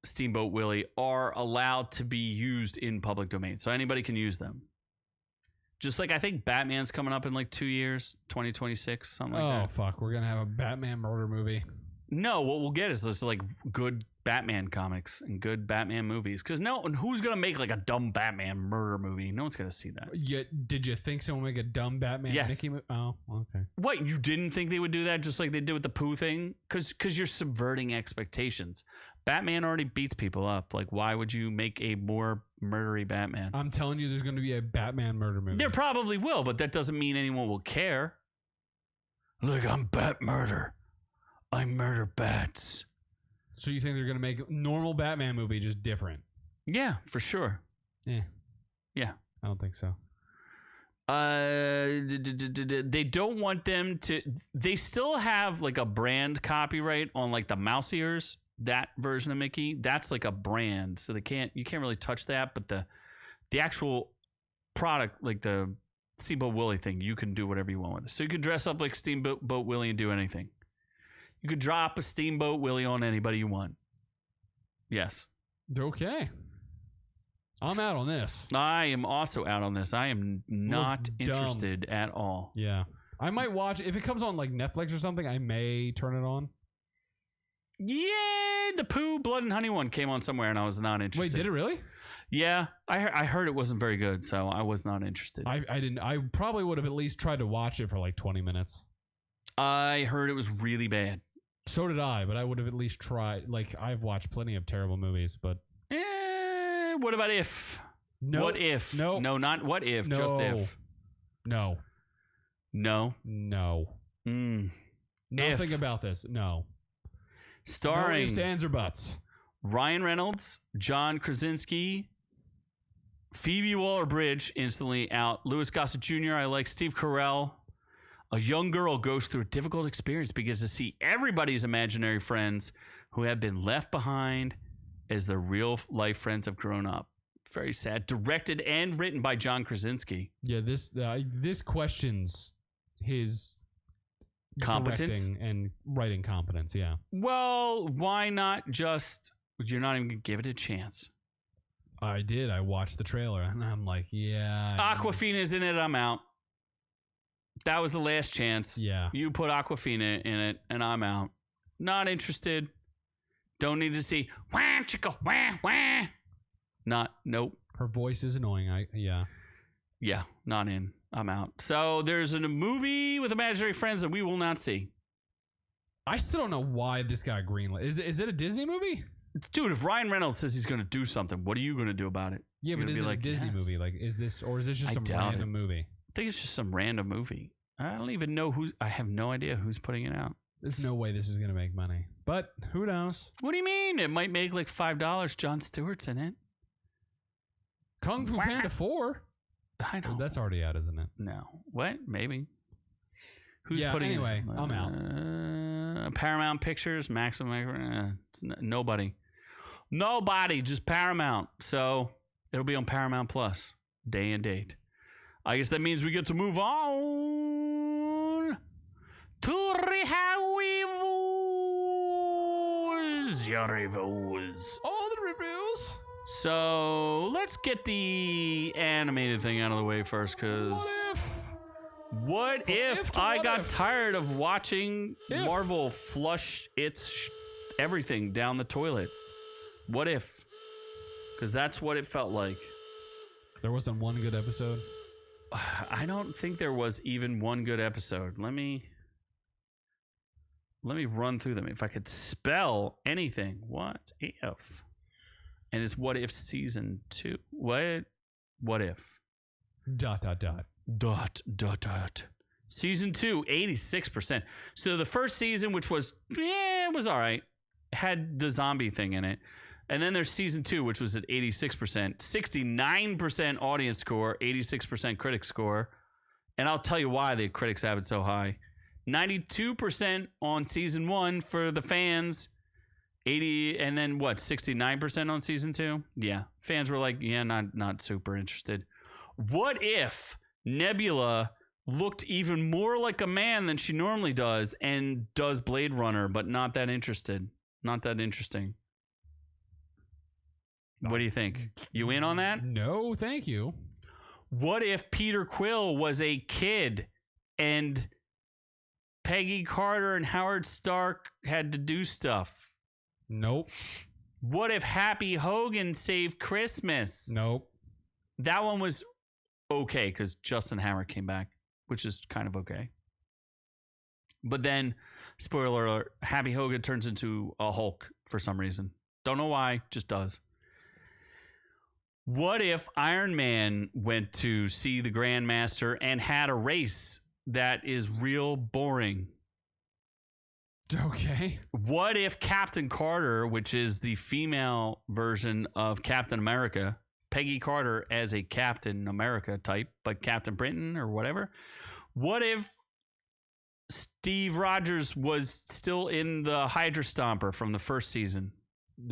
Steamboat Willie are allowed to be used in public domain. So anybody can use them. Just like I think Batman's coming up in like 2 years, 2026, something like that. Oh, fuck. We're going to have a Batman murder movie. No, what we'll get is just like good Batman comics and good Batman movies. Because who's going to make like a dumb Batman murder movie? No one's going to see that. Did you think someone would make a dumb Batman Mickey movie? Oh, okay. What, you didn't think they would do that just like they did with the Pooh thing? Because you're subverting expectations. Batman already beats people up. Like, why would you make a more murdery Batman? I'm telling you, there's going to be a Batman murder movie. There probably will, but that doesn't mean anyone will care. Look, I'm Bat Murder. I murder bats. So you think they're going to make normal Batman movie just different? Yeah, for sure. Yeah. Yeah. I don't think so. They don't want them to. They still have like a brand copyright on like the mouse ears. That version of Mickey, that's like a brand, so you can't really touch that. But the actual product, like the Steamboat Willie thing, you can do whatever you want with it. So you could dress up like Steamboat Willie and do anything. You could drop a Steamboat Willie on anybody you want. Yes. Okay. I'm out on this. I am also out on this. I am not interested at all. Yeah. I might watch if it comes on like Netflix or something. I may turn it on. Yeah, the Pooh Blood and Honey one came on somewhere, and I was not interested. Wait, did it really? Yeah, I heard it wasn't very good, so I was not interested. I didn't. I probably would have at least tried to watch it for like 20 minutes. I heard it was really bad. So did I, but I would have at least tried. Like I've watched plenty of terrible movies, but. What about if? No. What if? No. No, not what if, no. just if. No. No. No. Nothing about this. No. Starring no ifs, ands, or buts. Ryan Reynolds, John Krasinski, Phoebe Waller-Bridge, instantly out. Louis Gossett Jr., I like. Steve Carell. A young girl goes through a difficult experience because to see everybody's imaginary friends who have been left behind as their real life friends have grown up. Very sad. Directed and written by John Krasinski. Yeah, this questions his competence directing and writing competence. Yeah. Well, why not just? You're not even gonna give it a chance. I did. I watched the trailer and I'm like, yeah. Awkwafina's in it. I'm out. That was the last chance. Yeah. You put Awkwafina in it, and I'm out. Not interested. Don't need to see wah chicka wah wah. Nope. Her voice is annoying. Yeah, not in. I'm out. So there's a movie with imaginary friends that we will not see. I still don't know why this got greenlit. Is it a Disney movie? Dude, if Ryan Reynolds says he's going to do something, what are you going to do about it? Yeah, but is it like, a Disney movie? Like, is this just some random movie? I think it's just some random movie. I don't even know I have no idea who's putting it out. There's no way this is going to make money. But who knows? What do you mean? It might make like $5. Jon Stewart's in it. Kung Fu Panda 4? I know. That's already out, isn't it? No. What? Maybe. Who's putting it? Anyway, I'm out. Paramount Pictures, Maximum. Nobody. Nobody. Just Paramount. So it'll be on Paramount Plus. Day and date. I guess that means we get to move on to your reviews. All the reviews. So let's get the animated thing out of the way first, because what if I got tired of watching Marvel flush its everything down the toilet? What if? Because that's what it felt like. There wasn't one good episode. I don't think there was even one good episode. Let me run through them. If I could spell anything, what if? And it's What If Season 2. What if? ... Season 2, 86%. So the first season, which was, it was all right, had the zombie thing in it. And then there's season 2, which was at 86%, 69% audience score, 86% critic score. And I'll tell you why the critics have it so high. 92% on season 1 for the fans, 80, and then what, 69% on season 2? Yeah, fans were like, yeah, not super interested. What if Nebula looked even more like a man than she normally does and does Blade Runner, but not that interested? Not that interesting. What do you think? You in on that? No, thank you. What if Peter Quill was a kid and Peggy Carter and Howard Stark had to do stuff? Nope. What if Happy Hogan saved Christmas? Nope. That one was okay because Justin Hammer came back, which is kind of okay. But then, spoiler alert, Happy Hogan turns into a Hulk for some reason. Don't know why, just does. What if Iron Man went to see the Grandmaster and had a race that is real boring? Okay. What if Captain Carter, which is the female version of Captain America, Peggy Carter as a Captain America type, but Captain Britain or whatever. What if Steve Rogers was still in the Hydra Stomper from the first season?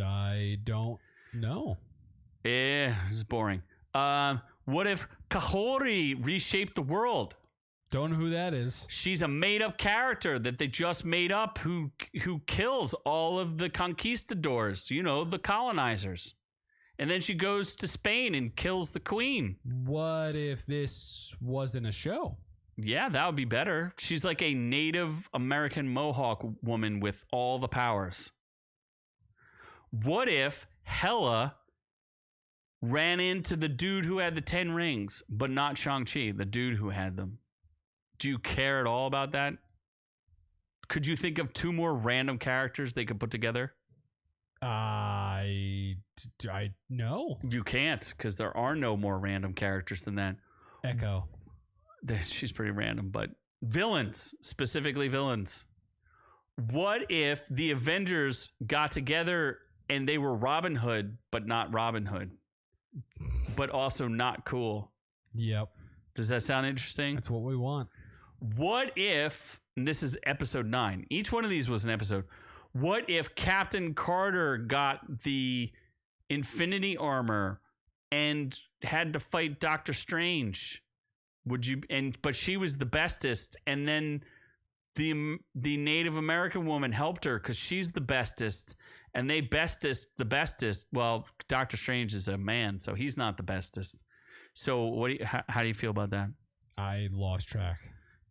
I don't know. Yeah, it's boring. What if Kahori reshaped the world? Don't know who that is. She's a made-up character that they just made up who kills all of the conquistadors, the colonizers. And then she goes to Spain and kills the queen. What if this wasn't a show? Yeah, that would be better. She's like a Native American Mohawk woman with all the powers. What if Hela ran into the dude who had the 10 rings, but not Shang-Chi, the dude who had them? Do you care at all about that? Could you think of 2 more random characters they could put together? I no. You can't, because there are no more random characters than that. Echo. She's pretty random, but villains, specifically villains. What if the Avengers got together and they were Robin Hood, but not Robin Hood, but also not cool? Yep. Does that sound interesting? That's what we want. What if, and this is episode 9, each one of these was an episode. What if Captain Carter got the Infinity Armor and had to fight Doctor Strange? But she was the bestest, and then the Native American woman helped her because she's the bestest, and they bestest the bestest. Well, Doctor Strange is a man, so he's not the bestest. So how do you feel about that? I lost track.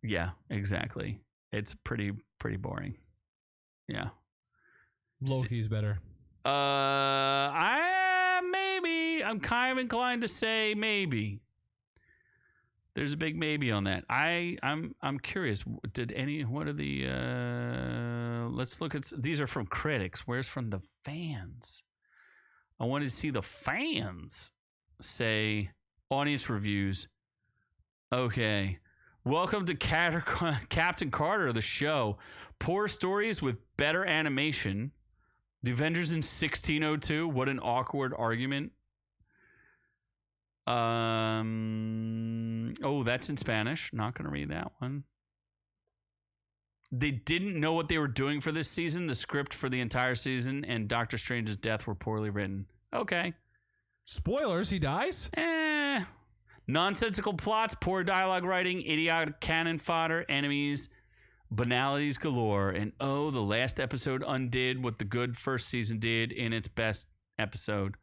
Yeah, exactly. It's pretty boring. Yeah. Loki's better. I'm kind of inclined to say maybe. There's a big maybe on that. I'm curious. What are the let's look at, these are from critics. Where's from the fans? I wanted to see the fans say audience reviews. Okay. Welcome to Captain Carter, the show. Poor stories with better animation. The Avengers in 1602. What an awkward argument. Oh, that's in Spanish. Not going to read that one. They didn't know what they were doing for this season. The script for the entire season and Doctor Strange's death were poorly written. Okay. Spoilers, he dies? Nonsensical plots, poor dialogue writing, idiotic cannon fodder, enemies, banalities galore. And oh, the last episode undid what the good first season did in its best episode.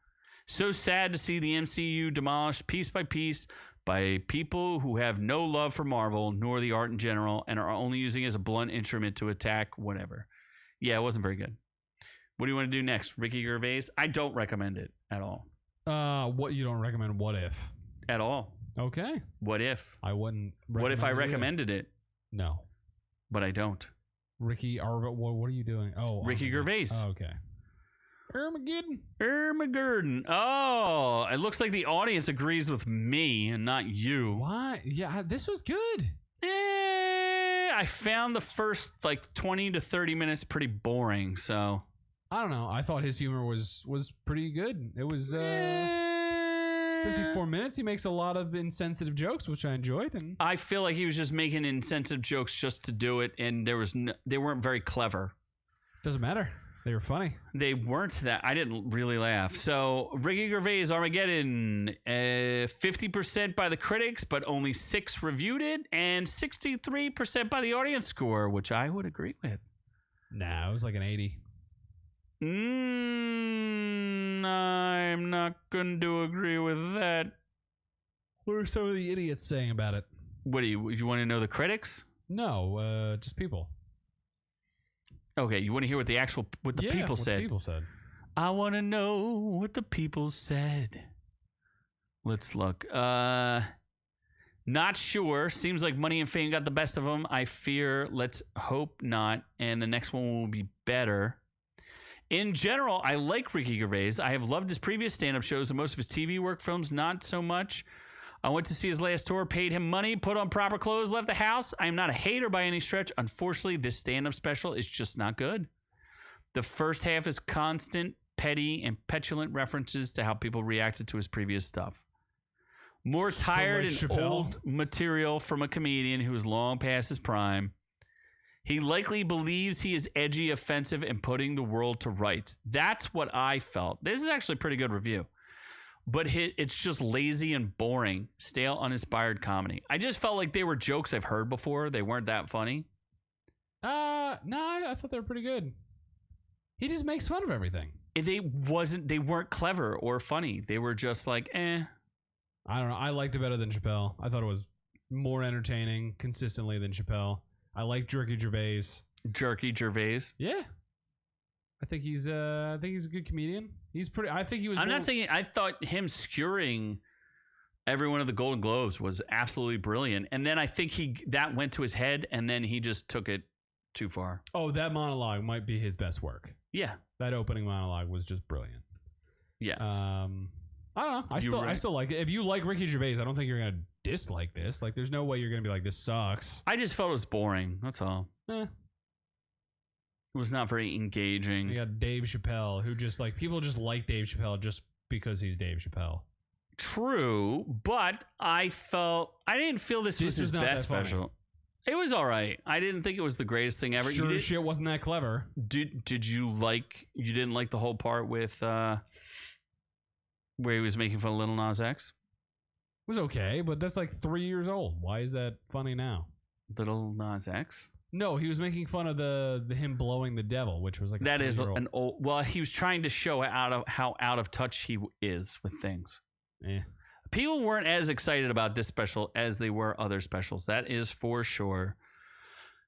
So sad to see the MCU demolished piece by piece by people who have no love for Marvel nor the art in general and are only using it as a blunt instrument to attack whatever. Yeah, it wasn't very good. What do you want to do next? Ricky Gervais? I don't recommend it at all. What you don't recommend? What if? At all. Okay. What if? I wouldn't. What if I recommended it? No. But I don't. Ricky, what are you doing? Oh, Ricky Gervais. Oh, okay. Armagedon. Oh, it looks like the audience agrees with me and not you. What? Yeah, this was good. I found the first 20 to 30 minutes pretty boring, so. I don't know. I thought his humor was pretty good. It was 54 minutes. He makes a lot of insensitive jokes, which I enjoyed. And I feel like he was just making insensitive jokes just to do it, and they weren't very clever. Doesn't matter. They were funny. They weren't that. I didn't really laugh. So Ricky Gervais, Armageddon, 50% by the critics, but only 6 reviewed it, and 63% by the audience score, which I would agree with. Nah, it was like an 80. I'm not going to agree with that. What are some of the idiots saying about it? What do you want to know the critics? No, just people. Okay, you want to hear what the people said? The people said. I want to know what the people said. Let's look. Not sure. Seems like Money and Fame got the best of them. I fear. Let's hope not. And the next one will be better. In general, I like Ricky Gervais. I have loved his previous stand-up shows and most of his TV work films, not so much. I went to see his last tour, paid him money, put on proper clothes, left the house. I am not a hater by any stretch. Unfortunately, this stand-up special is just not good. The first half is constant petty and petulant references to how people reacted to his previous stuff. More tired like and Chappelle. old material from a comedian who is long past his prime. He likely believes he is edgy, offensive, and putting the world to rights. That's what I felt. This is actually a pretty good review. But it's just lazy and boring, stale, uninspired comedy. I just felt like they were jokes I've heard before. They weren't that funny. No, I thought they were pretty good. He just makes fun of everything. They weren't clever or funny. They were just like, eh. I don't know. I liked it better than Chappelle. I thought it was more entertaining consistently than Chappelle. I like Jerky Gervais. Jerky Gervais. Yeah. I think he's a good comedian. He's pretty. I think he was. I'm not saying. I thought him skewering every one of the Golden Globes was absolutely brilliant, and then I think that went to his head, and then he just took it too far. Oh, that monologue might be his best work. Yeah, that opening monologue was just brilliant. Yes. I don't know. I still like it. If you like Ricky Gervais, I don't think you're gonna dislike this. Like, there's no way you're gonna be like, this sucks. I just felt it was boring. That's all. It was not very engaging. You got Dave Chappelle, who just like, people just like Dave Chappelle just because he's Dave Chappelle. True, but I didn't feel this was his best special. It was all right. I didn't think it was the greatest thing ever. Sure, shit wasn't that clever. Did you didn't like the whole part with where he was making fun of Lil Nas X? It was okay, but that's like 3 years old. Why is that funny now? Lil Nas X? No, he was making fun of the him blowing the devil, which was like that is an old. Well, he was trying to show how out of touch he is with things. People weren't as excited about this special as they were other specials. That is for sure.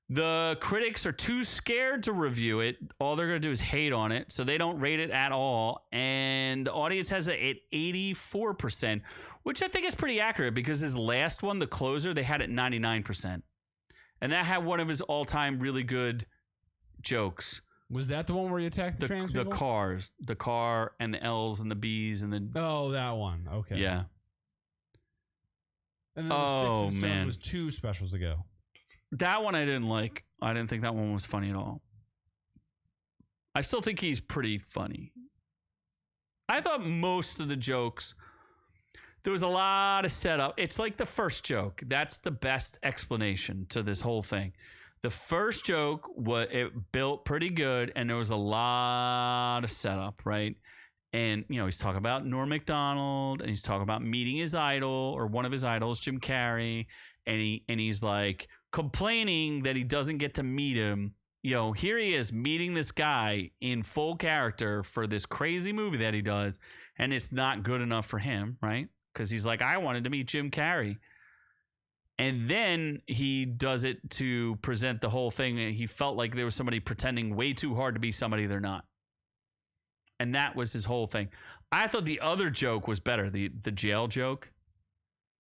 The critics are too scared to review it. All they're going to do is hate on it, so they don't rate it at all. And the audience has it at 84%, which I think is pretty accurate because his last one, The Closer, they had it 99%. And that had one of his all-time really good jokes. Was that the one where he attacked the trans people? The car and the L's and the B's and the... Oh, that one. Okay. Yeah. And then the Sticks and Stones was 2 specials ago. That one I didn't like. I didn't think that one was funny at all. I still think he's pretty funny. I thought most of the jokes... There was a lot of setup. It's like the first joke. That's the best explanation to this whole thing. The first joke, it built pretty good, and there was a lot of setup, right? And, he's talking about Norm Macdonald, and he's talking about meeting his idol, or one of his idols, Jim Carrey, and he's like complaining that he doesn't get to meet him. Here he is meeting this guy in full character for this crazy movie that he does, and it's not good enough for him, right? Because he's like, I wanted to meet Jim Carrey. And then he does it to present the whole thing. He felt like there was somebody pretending way too hard to be somebody they're not. And that was his whole thing. I thought the other joke was better, the jail joke.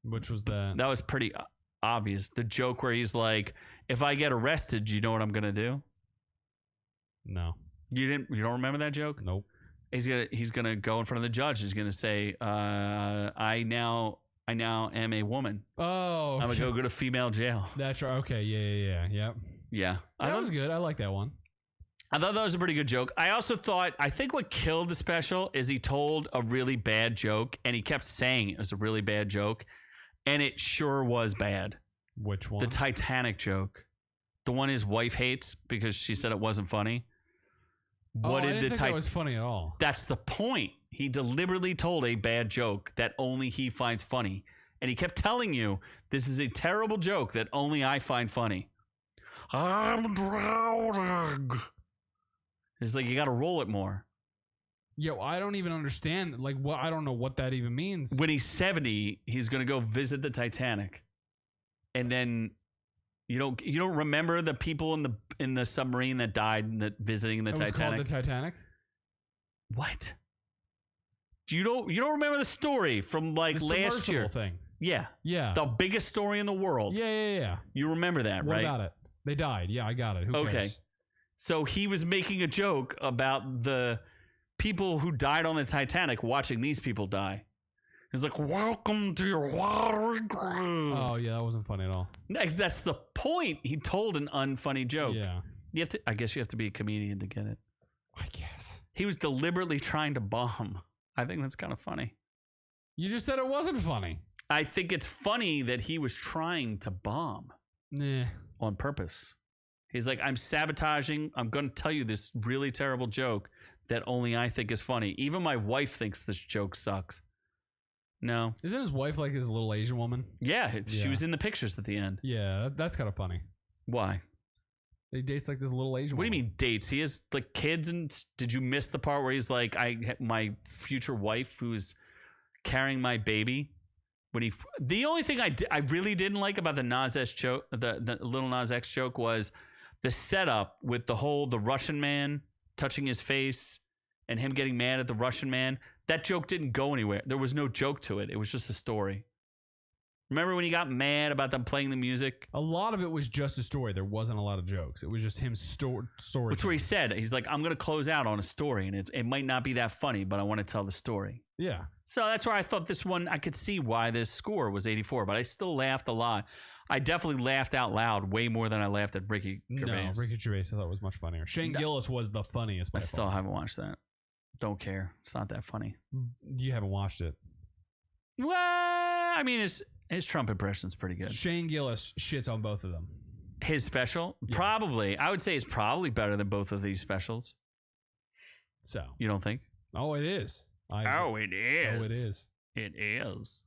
Which was that? That was pretty obvious. The joke where he's like, if I get arrested, you know what I'm going to do? No. You don't remember that joke? Nope. He's gonna go in front of the judge. He's gonna say, I now am a woman. Oh, okay. I'm gonna go to female jail. That's right. Okay, yeah. That was good. I like that one. I thought that was a pretty good joke. I think what killed the special is he told a really bad joke, and he kept saying it was a really bad joke, and it sure was bad. Which one? The Titanic joke. The one his wife hates because she said it wasn't funny. I didn't think that was funny at all. That's the point. He deliberately told a bad joke that only he finds funny. And he kept telling you, this is a terrible joke that only I find funny. I'm drowning. It's like, you got to roll it more. Yo, I don't even understand. Like, what? I don't know what that even means. When he's 70, he's going to go visit the Titanic. And then... You don't remember the people in the submarine that died visiting the Titanic? It was called the Titanic? What? You don't remember the story from like last year? Thing. Yeah. The biggest story in the world. Yeah. You remember that, right? What about it? They died. Yeah, I got it. Who cares? So he was making a joke about the people who died on the Titanic watching these people die. He's like, welcome to your watery grave. Oh, yeah, that wasn't funny at all. That's the point. He told an unfunny joke. Yeah. I guess you have to be a comedian to get it. I guess. He was deliberately trying to bomb. I think that's kind of funny. You just said it wasn't funny. I think it's funny that he was trying to bomb Nah. on purpose. He's like, I'm sabotaging. I'm going to tell you this really terrible joke that only I think is funny. Even my wife thinks this joke sucks. No. Isn't his wife like his little Asian woman? Yeah, she was in the pictures at the end. Yeah, that's kind of funny. Why? He dates like this little Asian woman. What do you mean dates? He has like kids, and did you miss the part where he's like, my future wife who's carrying my baby? The only thing I really didn't like about the Nas X joke, the little Nas X joke, was the setup with the Russian man touching his face and him getting mad at the Russian man. That joke didn't go anywhere. There was no joke to it. It was just a story. Remember when he got mad about them playing the music? A lot of it was just a story. There wasn't a lot of jokes. It was just him story. That's what he said. He's like, I'm going to close out on a story, and it might not be that funny, but I want to tell the story. Yeah. So that's where I thought this one, I could see why this score was 84, but I still laughed a lot. I definitely laughed out loud way more than I laughed at Ricky Gervais. No, Ricky Gervais I thought was much funnier. Shane Gillis was the funniest. I still haven't watched that. Don't care. It's not that funny. You haven't watched it. Well, I mean, his Trump impression's pretty good. Shane Gillis shits on both of them. His special? Yeah. Probably. I would say it's probably better than both of these specials. So. You don't think? Oh, it is. It is. It is.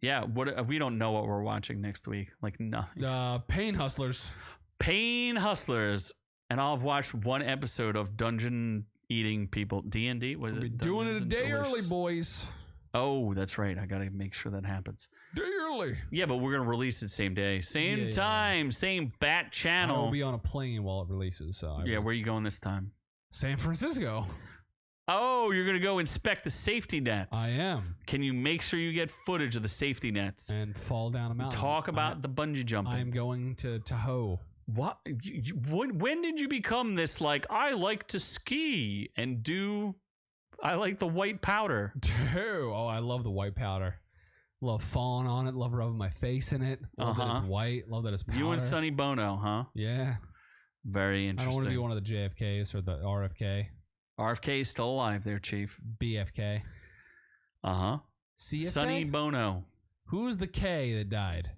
Yeah, we don't know what we're watching next week. Like nothing. Pain Hustlers. Pain Hustlers. And I'll have watched one episode of Dungeon Eating People. D&D? Was it? We're doing it a day early, boys. Oh, that's right. I got to make sure that happens. Day early. Yeah, but we're going to release it same day. Same time. Same bat channel. I'll be on a plane while it releases. So where are you going this time? San Francisco. Oh, you're going to go inspect the safety nets. I am. Can you make sure you get footage of the safety nets? And fall down a mountain. Talk about the bungee jumping. I'm going to Tahoe. What? When did you become this, like, I like to ski and I like the white powder? Oh, I love the white powder. Love falling on it. Love rubbing my face in it. Love that it's white. Love that it's powder. You and Sonny Bono, huh? Yeah. Very interesting. I don't want to be one of the JFKs or the RFK. RFK is still alive there, Chief. BFK. Uh-huh. CFK? Sonny Bono. Who's the K that died?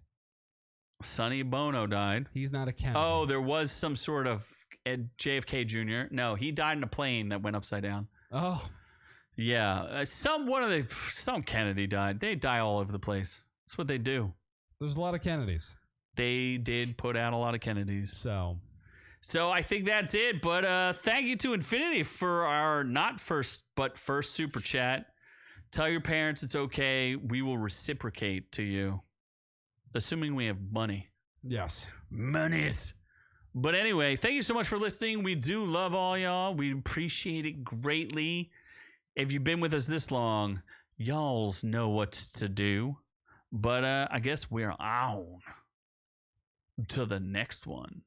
Sonny Bono died. He's not a Kennedy. Oh, there was some sort of JFK Jr. No, he died in a plane that went upside down. Oh. Yeah. Some Kennedy died. They die all over the place. That's what they do. There's a lot of Kennedys. They did put out a lot of Kennedys. So I think that's it. But thank you to Infinity for our not first, but first super chat. Tell your parents it's okay. We will reciprocate to you. Assuming we have money. Yes. Monies. But anyway, thank you so much for listening. We do love all y'all. We appreciate it greatly. If you've been with us this long, y'alls know what to do. But I guess we're on to the next one.